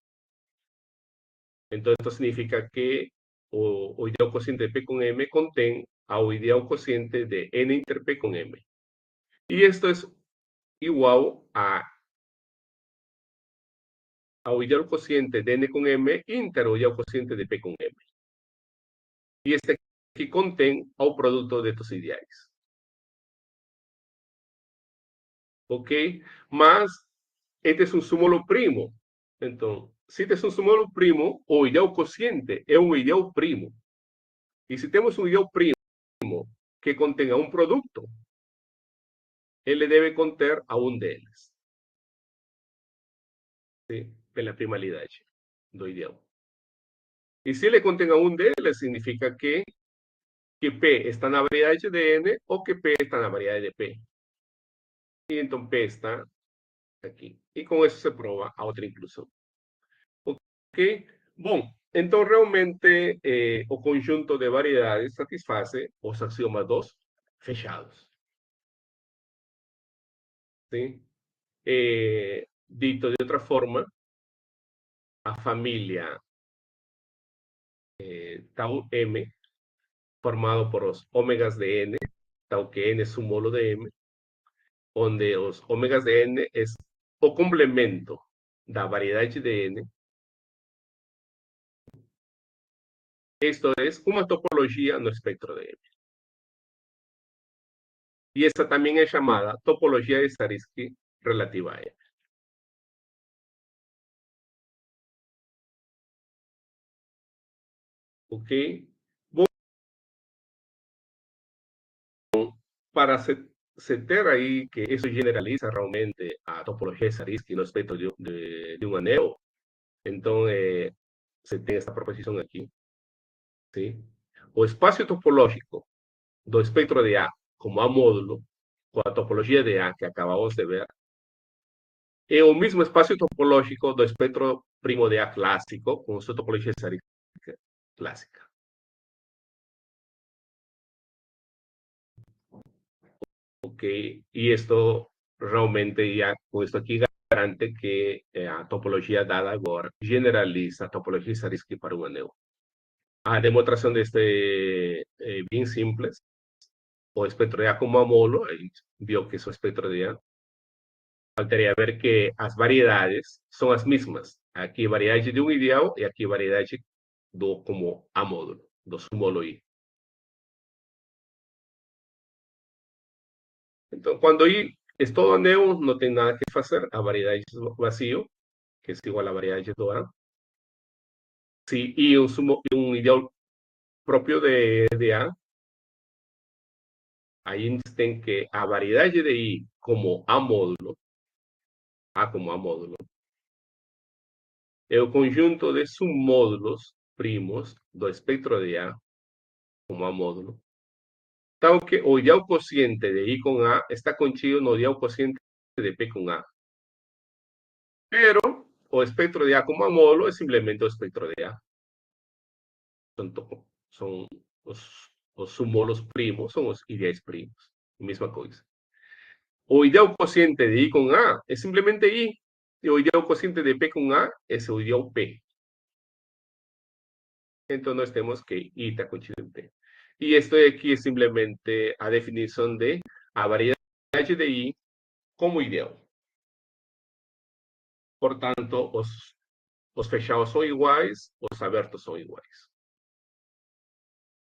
[SPEAKER 2] Então, esto significa que o ideal cociente de P con M contém ao ideal cociente de N inter P con M. E esto es igual ao ideal cociente de N con M inter o ideal cociente de P con M. E este aqui contém ao produto de estos ideais. Ok? Mas este é um súmulo primo. Então, se este é um súmulo primo, o ideal cociente é um ideal primo. E se temos um ideal primo que contenha um produto, ele deve conter a um deles. Sim? Pela primalidade do ideal. E se ele contém a um deles, significa que P está na variedade de N ou que P está na variedade de P. E então P está aqui. E com isso se prova a outra inclusão. Ok? Bom, então realmente o conjunto de variedades satisfaz os axiomas 2 fechados. Sim? Dito de outra forma, a família tau M, formado por os ômegas de N, tau que N é um molo de M, onde os ômegas de N é o complemento da variedade de N. Esto é uma topologia no espectro de M. E esta também é chamada topologia de Zariski relativa a M. Ok? Bom, para se ter aí que isso generaliza realmente a topologia de Zariski no espectro de um anel, então se tem essa proposição aqui. Sim? O espaço topológico do espectro de A como A módulo, com a topologia de A que acabamos de ver, é o mesmo espaço topológico do espectro primo de A clássico, com sua topologia clássica. Ok, e isto realmente já, com isso aqui, garante que a topologia dada agora generaliza a topologia Zariski para um anel. A demonstração deste é bem simples. O espectro de A como amolo, a gente viu que esse espectro de A, faltaria ver que as variedades são as mesmas. Aqui variedade de um ideal e aqui variedade do como A módulo, do súmulo I. Então, quando I é todo anel, não tem nada que fazer, a variedade vazio, que é igual à variedade do A. Se I é um ideal próprio de A, aí a gente tem que a variedade de I como A módulo, A como A módulo, é o conjunto de submódulos primos do espectro de A como A módulo, tal que o ideal cociente de I con A está contido no ideal cociente de P con A. Pero o espectro de A como A módulo é simplesmente o espectro de A. São os submódulos primos, são os ideais primos, mesma coisa. O ideal cociente de I con A é simplesmente I, e o ideal cociente de P con A é o ideal P. Então, nós temos que I está contido em P. E isto aqui é simplesmente a definição de a variedade de I como ideal. Portanto, os fechados são iguais, os abertos são iguais.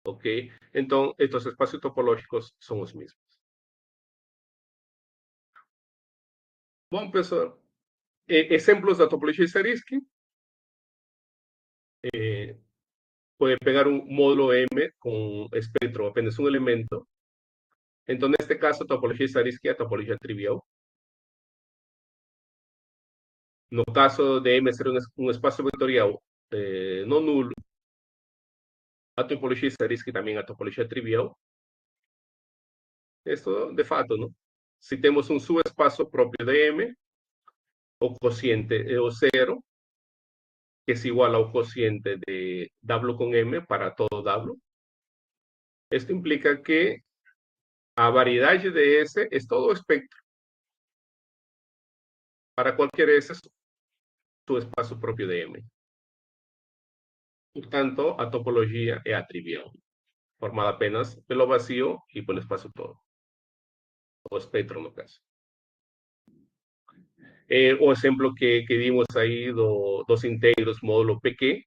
[SPEAKER 2] Ok? Então, estes espaços topológicos são os mesmos. Bom, pessoal, exemplos da topologia de Zariski. Puede pegar un módulo M con espectro apenas un elemento. Entonces, en este caso, topología Zariski es topología trivial. No caso de M ser um espaço vetorial não nulo, a topologia estatística também a topologia trivial. Isso, de fato, não? Se temos um subespaço próprio de M, o cociente é o zero, que es igual ao cociente de W con M para todo W. Esto implica que a variedade de S es todo o espectro. Para cualquier S, su espaço próprio de M. Portanto, a topologia é a trivial, formada apenas pelo vazio e pelo espaço todo. O espectro, no caso. O exemplo que dimos aí dos integros módulo PQ,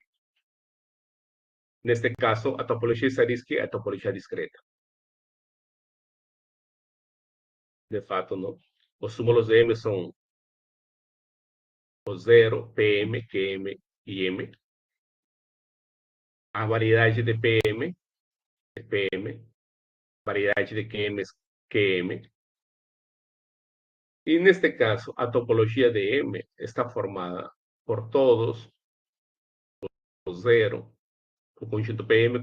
[SPEAKER 2] neste caso, a topologia estadística é a topologia discreta. De fato, não. Os súmulos de M são o 0, PM, QM e M. A variedade de PM é PM. Variedade de QM é QM. E neste caso, a topologia de M está formada por todos os 0, o conjunto PM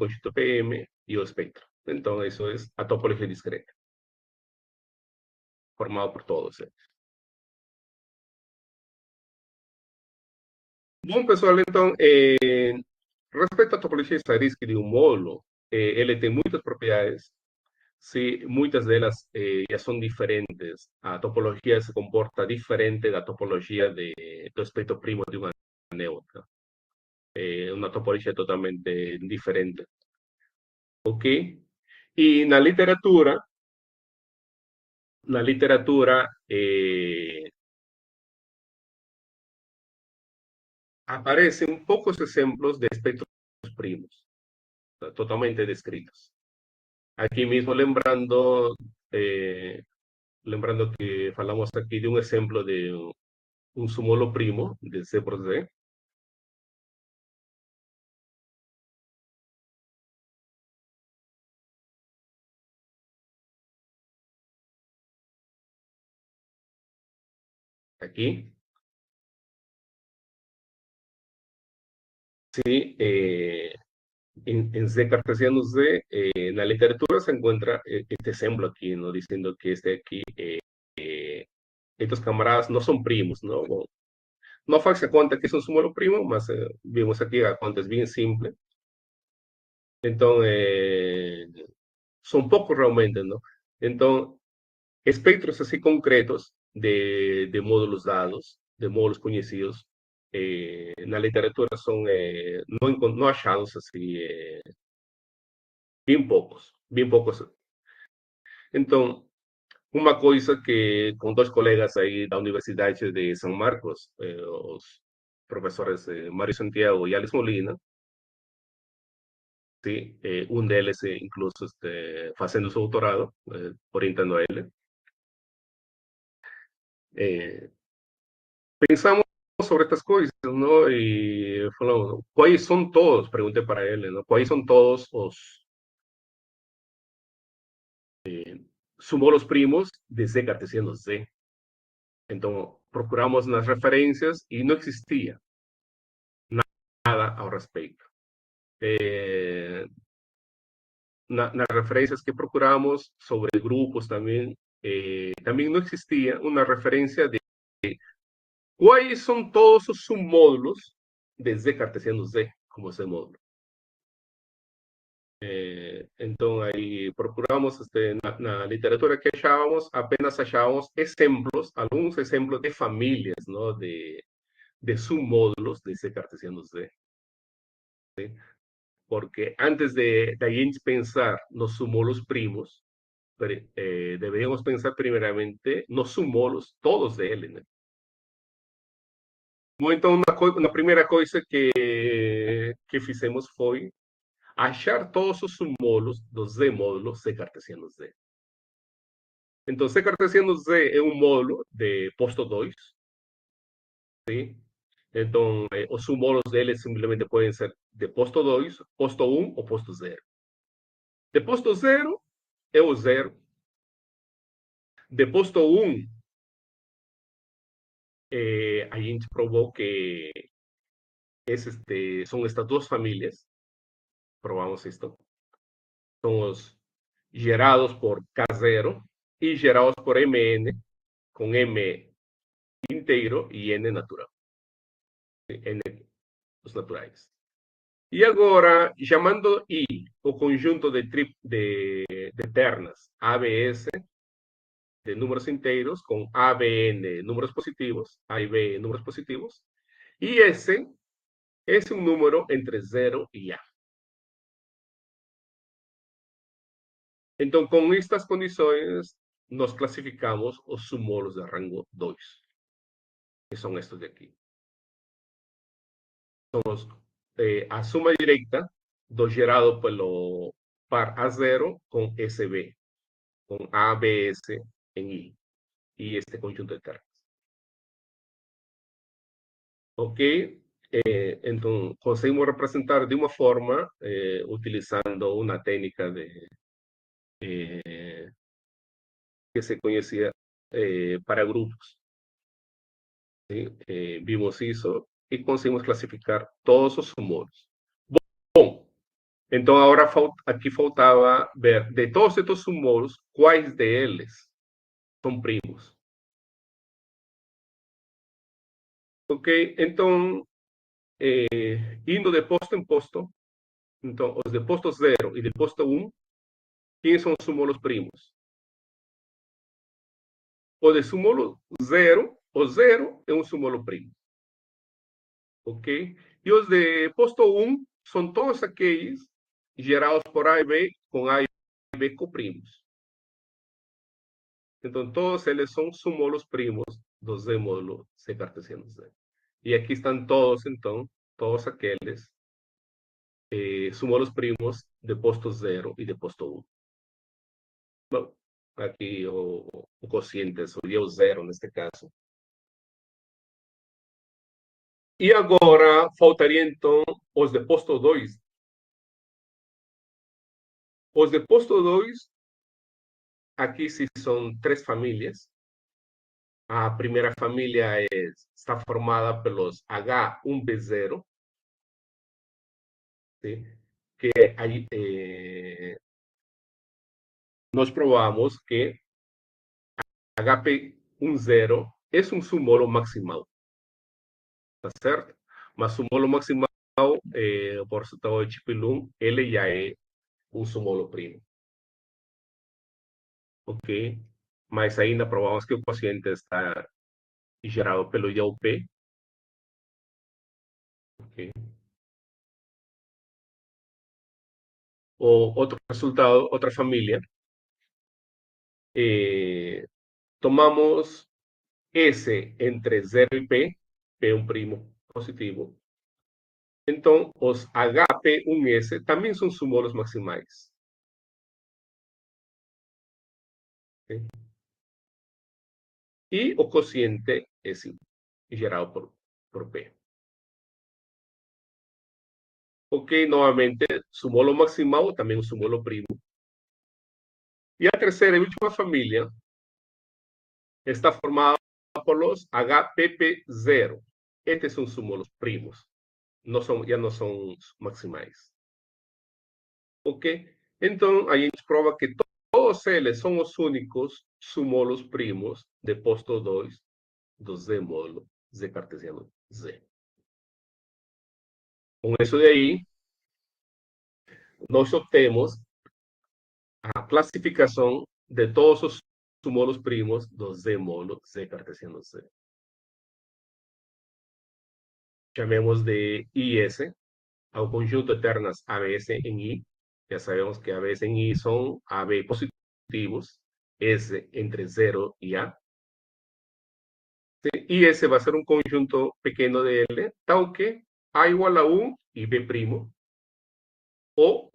[SPEAKER 2] e o espectro. Então, isso é a topologia discreta, formada por todos eles. Bom, pessoal, então, respeito à topologia estadística de um módulo, ele tem muitas propriedades. Sí, muitas delas já são diferentes. A topologia se comporta diferente da topologia do espectro primo de uma neutra. É uma topologia totalmente diferente. Ok? E na literatura aparecem poucos exemplos de espectros primos, totalmente descritos. Aqui mesmo lembrando que falamos aqui de um exemplo de un sumolo primo de C por Z. Aquí. Sí, en Z cartesiano Z, en la literatura se encuentra este ejemplo aquí, ¿no? Diciendo que aquí, estos camaradas no son primos, ¿no? Bom, não faz conta que são sumolo primo, mas vimos aqui a conta é bem simples. Então, são poucos realmente, não? Então, espectros assim concretos de módulos dados, de módulos conhecidos, na literatura são não achados assim, bem poucos. Então, uma coisa que com dois colegas aí da Universidade de São Marcos, os professores Mário Santiago e Alex Molina, sim, um deles incluso fazendo seu doutorado, orientando a ele, pensamos sobre estas coisas, não? E falamos, quais são todos? Perguntei para ele, não? Quais são todos os sumos primos de Z cartesiano Z? Então, procuramos nas referências e não existia nada ao respeito. Nas referências que procuramos sobre grupos também, também não existia uma referência de quais são todos os submódulos de Z cartesiano Z, como esse módulo. Então, aí procuramos na literatura que achávamos, apenas achávamos exemplos, alguns exemplos de famílias, não, de submódulos de Z cartesiano Z. ¿Sí? Porque antes de a gente pensar nos submódulos primos, deberíamos pensar primeiramente nos submódulos todos de ele, né? Bom, então, uma primeira coisa que fizemos foi achar todos os submódulos dos Z módulos C cartesiano Z. Então, C cartesiano Z é um módulo de posto 2, ¿sí? Então, os submódulos dele simplesmente podem ser de posto 2, posto 1 ou posto 0. De posto 0 é o 0. De posto 1 a gente provou que são estas duas famílias, provamos isto, são os gerados por K0 e gerados por MN, com M inteiro e N natural, N os naturais. E agora, chamando I o conjunto de ternas ABS de números inteiros com ABN números positivos, A e B números positivos, e S é um número entre 0 e A. Então, com estas condições, nós classificamos os summolos de rango 2, que são estes de aqui. A suma directa do gerado pelo par A0 com SB, com ABS em I, e este conjunto de terras. Ok? Então, conseguimos representar de uma forma, utilizando uma técnica que se conhecia para grupos. Vimos isso e conseguimos classificar todos os summolos. Bom, então agora aqui faltava ver de todos estes summolos, quais deles são primos. Ok? Então, indo de posto em posto, então, os de posto 0 e de posto 1, quem são os summolos primos? O de sumolo 0, o 0 é um sumolo primo. Ok? E os de posto 1 são todos aqueles gerados por A e B, com A e B coprimos. Então, todos eles são summolos primos do Z módulo C cartesiano Z. E aqui estão todos, então, todos aqueles summolos primos de posto 0 e de posto 1. Bom, aqui o quociente seria o 0 neste caso. E agora faltaria, então, os de posto 2. Os de posto 2, aqui sim são 3 famílias. A primeira família está formada pelos H1B0, ¿sí? Que aí nós provamos que HP10 é um sumolo maximal, tá certo? Mas sumolo maximal, por resultado de Chipilum, ele já é um sumolo primo. Ok? Mas ainda provamos que o quociente está gerado pelo IUP. Ok? O outro resultado, outra família, tomamos S entre 0 e P, P é um primo positivo. Então, os HP1S também são summolos maximais. Okay? E o quociente é 5, gerado por P. Ok, novamente, sumolo maximal, também um sumolo primo. E a terceira e última família está formada por los HPP0. Estes são summolos primos, já não são maximais. Ok? Então, a gente prova que todos eles são os únicos summolos primos de posto 2 do Z módulo Z cartesiano Z. Com isso daí, nós obtemos a classificação de todos os summolos primos do Z módulo Z cartesiano Z. Chamemos de IS ao conjunto de ternas ABS em I. Já sabemos que ABS em I são AB positivos, S entre 0 e A. Y ese va a ser un conjunto pequeño de L, tal que A igual a 1 y B primo, o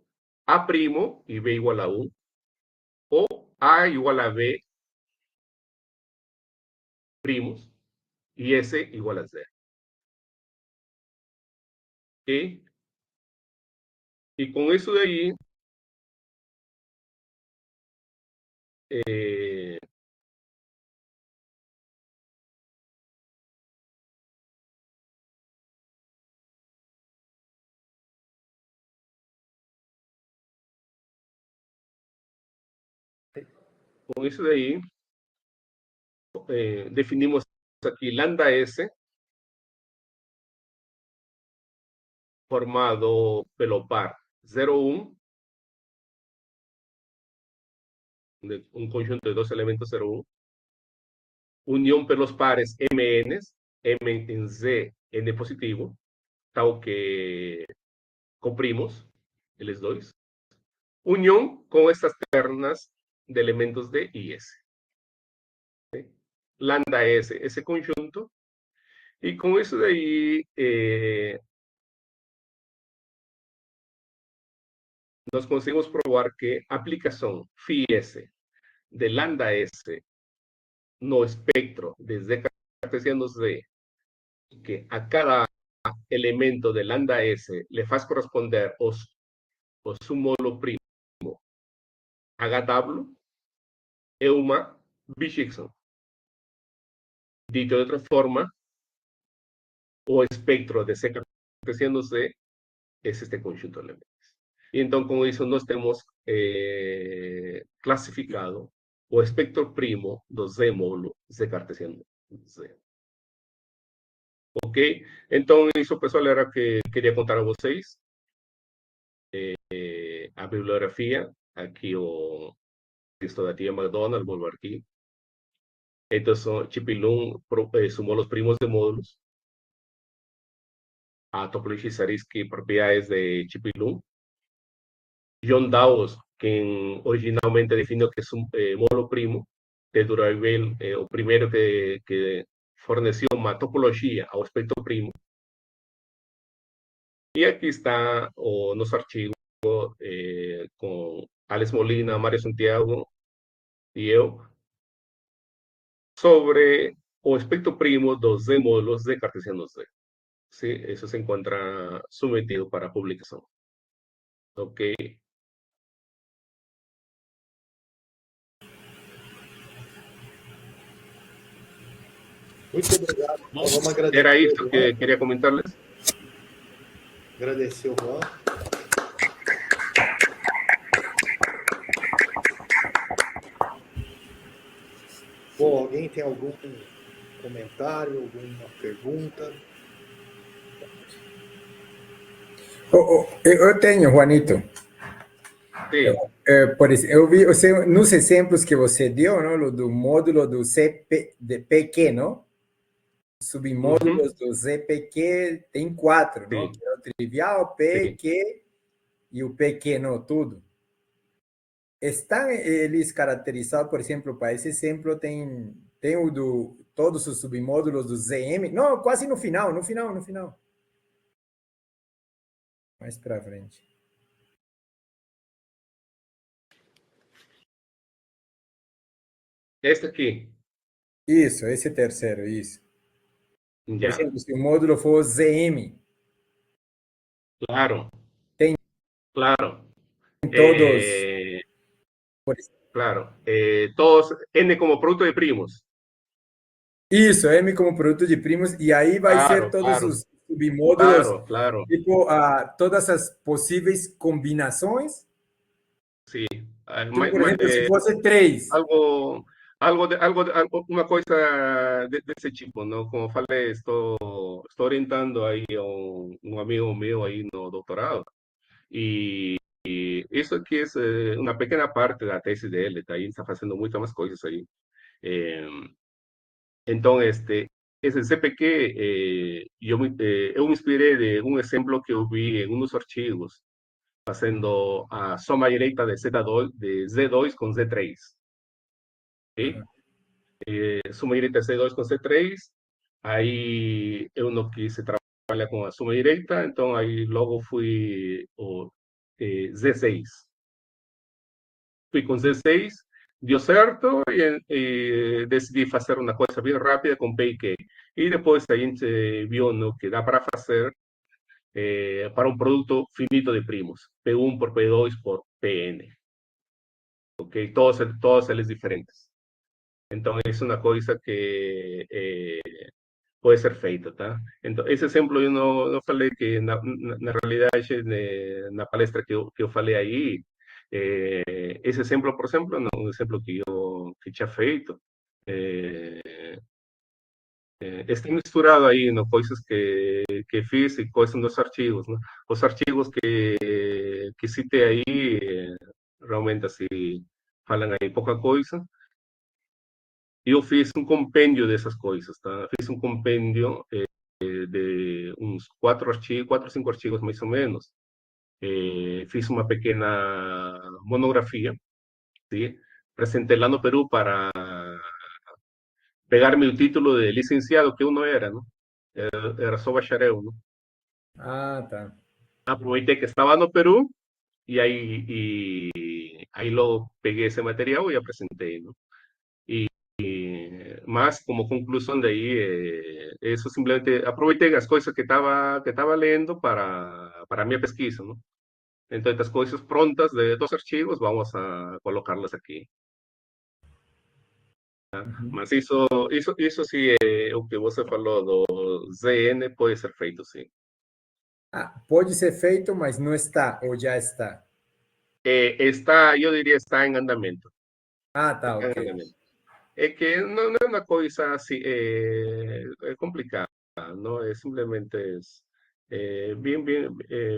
[SPEAKER 2] A primo y B igual a 1, o A igual a B primos y S igual a 0. ¿Okay? Y con eso de ahí, com isso daí, definimos aqui lambda S formado pelo par 0,1, um conjunto de dois elementos 0,1, união pelos pares MN, M em Z, N positivo, tal que comprimos, eles dois, união com estas ternas de elementos de IS. Lambda S, esse conjunto, e com isso daí nós conseguimos provar que a aplicação φS de lambda S no espectro de Z cartesiano Z, que a cada elemento de lambda S le faz corresponder o seu módulo primo H-W, é uma bijection. Dito de outra forma, o espectro de Z cartesiano Z é este conjunto de elementos. E então, com isso, nós temos classificado o espectro primo do Z módulo Z cartesiano Z. Ok? Então, isso, pessoal, era o que queria contar a vocês. A bibliografia, aqui o texto da tia McDonald, volvo aqui. Estos são Chipilum, sumou os primos de módulos. A topologia Zariski, propriedades de Chipilum. John Dawes, quem originalmente definiu que é módulo primo, de Duravel, o primeiro que forneceu uma topologia ao espectro primo. E aqui está o nosso artigo com Alex Molina, Mário Santiago e eu sobre o espectro primo dos Z módulos de cartesiano Z. Sí, eso se encuentra sometido para publicação. Ok.
[SPEAKER 1] Muito obrigado. Então, vamos agradecer.
[SPEAKER 2] Era isso que queria comentar-lhes.
[SPEAKER 1] Agradecer o Juan. Bom, alguém tem algum comentário, alguma pergunta?
[SPEAKER 3] Eu tenho, Juanito.
[SPEAKER 2] Sim.
[SPEAKER 3] Por isso, eu vi nos exemplos que você deu, não, do módulo do PQ, não? Submódulos do ZPQ tem 4, não?
[SPEAKER 2] Sim.
[SPEAKER 3] O trivial, PQ e o PQ, não, tudo. Estão eles caracterizados, por exemplo, para esse exemplo tem o do todos os submódulos do ZM, não, quase no final. Mais para frente.
[SPEAKER 2] Este aqui.
[SPEAKER 3] Isso, esse terceiro, isso. Por
[SPEAKER 2] Já.
[SPEAKER 3] exemplo, se o módulo for ZM,
[SPEAKER 2] Claro.
[SPEAKER 3] Tem.
[SPEAKER 2] Claro.
[SPEAKER 3] todos.
[SPEAKER 2] Claro. Todos N como produto de primos.
[SPEAKER 3] Isso, M como produto de primos, e aí vai ser todos os submódulos,
[SPEAKER 2] Claro.
[SPEAKER 3] tipo, todas as possíveis combinações.
[SPEAKER 2] Sim.
[SPEAKER 3] Então, por exemplo, se fosse 3.
[SPEAKER 2] Uma coisa desse tipo, não? Como falei, estou orientando aí um amigo meu aí no doutorado, e isso aqui é uma pequena parte da tese dele, tá aí, está fazendo muitas mais coisas aí. Então, esse CPQ, eu me inspirei de um exemplo que eu vi em um dos artigos, fazendo a soma direita de Z2 com Z3. Okay? Soma direita de Z2 com Z3, aí eu não quis trabalhar com a soma direita, então aí logo fui o Z6. Fui com Z6, deu certo, e decidi fazer uma coisa bem rápida com P e Q. E depois a gente viu no que dá para fazer para um produto finito de primos, P1 por P2 por Pn. Ok, todos eles diferentes. Então, é uma coisa que pode ser feita, tá? Então, esse exemplo eu não falei que, na realidade, na palestra que eu falei aí, esse exemplo, por exemplo, não é um exemplo que eu que tinha feito, está misturado aí, no, coisas que fiz e coisas nos artigos, né? Os artigos que citei aí, realmente, assim, falam aí pouca coisa. E eu fiz um compêndio dessas coisas, tá? Fiz um compêndio de uns 4 ou 5 artigos, mais ou menos. Fiz uma pequena monografia, ¿sí? Apresentei lá no Peru para pegar meu título de licenciado, que eu não era, ¿no? Era só bacharel, ¿no?
[SPEAKER 3] Ah, tá.
[SPEAKER 2] Aproveitei que estava no Peru e aí logo peguei esse material e apresentei, ¿no? Mas como conclusão daí, isso simplesmente aproveitei as coisas que estava lendo para minha pesquisa, ¿no? Então, estas coisas prontas dos artigos, vamos a colocá-las aqui.
[SPEAKER 3] Uhum.
[SPEAKER 2] Mas isso sim, o que você falou do ZN pode ser feito, sim.
[SPEAKER 3] Ah, pode ser feito, mas não está, ou já está.
[SPEAKER 2] Está, eu diria, está em andamento.
[SPEAKER 3] Ah, tá,
[SPEAKER 2] Está em
[SPEAKER 3] ok.
[SPEAKER 2] andamento. É que não é uma coisa assim, é complicada, não? É simplesmente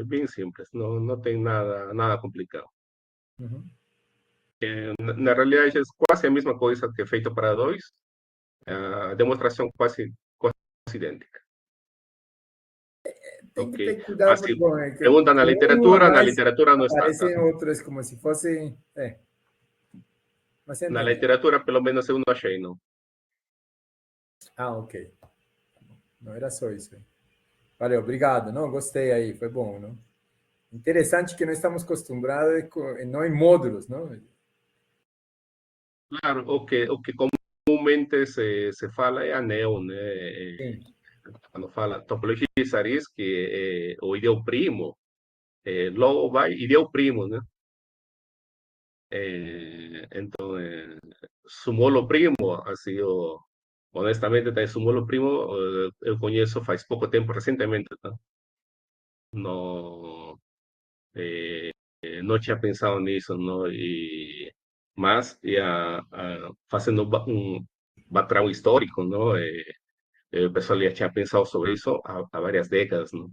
[SPEAKER 2] bem simples, não tem nada complicado.
[SPEAKER 3] Uhum.
[SPEAKER 2] Na realidade, é quase a mesma coisa que é feito para dois, a demonstração quase idêntica.
[SPEAKER 3] Tem que
[SPEAKER 2] Ok.
[SPEAKER 3] ter cuidado,
[SPEAKER 2] Mas
[SPEAKER 3] porque
[SPEAKER 2] se
[SPEAKER 3] bom, é que
[SPEAKER 2] pergunta
[SPEAKER 3] um a
[SPEAKER 2] na
[SPEAKER 3] mais
[SPEAKER 2] literatura não está, tá?
[SPEAKER 3] aparecem outras como se fosse. Mas você
[SPEAKER 2] Na
[SPEAKER 3] entende.
[SPEAKER 2] literatura, pelo menos eu não achei, não.
[SPEAKER 3] Ah, ok. Não era só isso. Valeu, obrigado. Não, gostei aí, foi bom, não? Interessante que nós estamos acostumados não em módulos, não?
[SPEAKER 2] Claro, o que comumente se fala é anel, né?
[SPEAKER 3] Sim.
[SPEAKER 2] Quando fala topologia de Zariski, o ideal primo, logo vai ideal primo, né? Então, sumolo primo, assim, honestamente, até sumolo primo, eu conheço faz pouco tempo, recentemente, tá? Não, não tinha pensado nisso, não? Mas, fazendo um background histórico, não? O pessoal já tinha pensado sobre isso há várias décadas, não?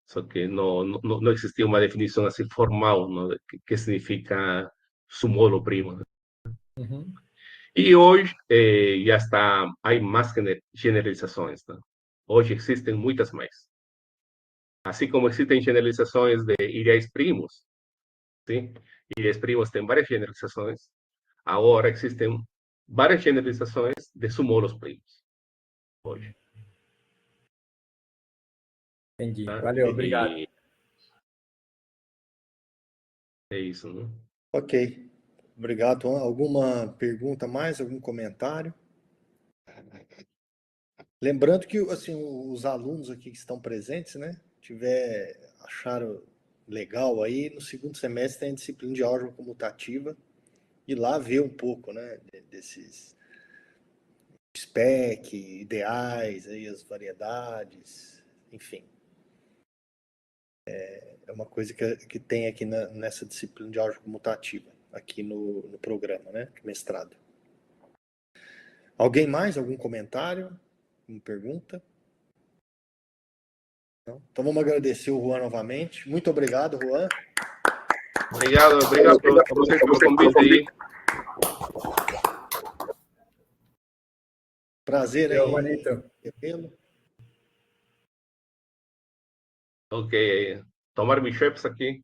[SPEAKER 2] Só que não existia uma definição assim formal, não? De que significa sumolo primo, né?
[SPEAKER 3] Uhum.
[SPEAKER 2] E hoje já está, há mais generalizações, tá? Hoje existem muitas mais. Assim como existem generalizações de ideais primos, sim? Ideais primos têm várias generalizações. Agora existem várias generalizações de sumolos primos, hoje.
[SPEAKER 3] Entendi.
[SPEAKER 2] Tá?
[SPEAKER 3] Valeu, obrigado.
[SPEAKER 2] E é isso, né?
[SPEAKER 1] Ok. Obrigado, Juan. Alguma pergunta mais? Algum comentário? Lembrando que assim, os alunos aqui que estão presentes, né, acharam legal aí, no segundo semestre tem a disciplina de álgebra comutativa e lá ver um pouco, né, desses spec, ideais, aí as variedades, enfim. É uma coisa que tem aqui nessa disciplina de álgebra comutativa, aqui no programa, né, de mestrado. Alguém mais? Algum comentário? Uma pergunta? Não? Então vamos agradecer o Juan novamente. Muito obrigado, Juan.
[SPEAKER 2] Obrigado a vocês pelo convite aí.
[SPEAKER 1] Prazer
[SPEAKER 3] Eu,
[SPEAKER 1] em
[SPEAKER 3] Juanito.
[SPEAKER 1] revê-lo.
[SPEAKER 2] Ok, tomar mis chips aqui.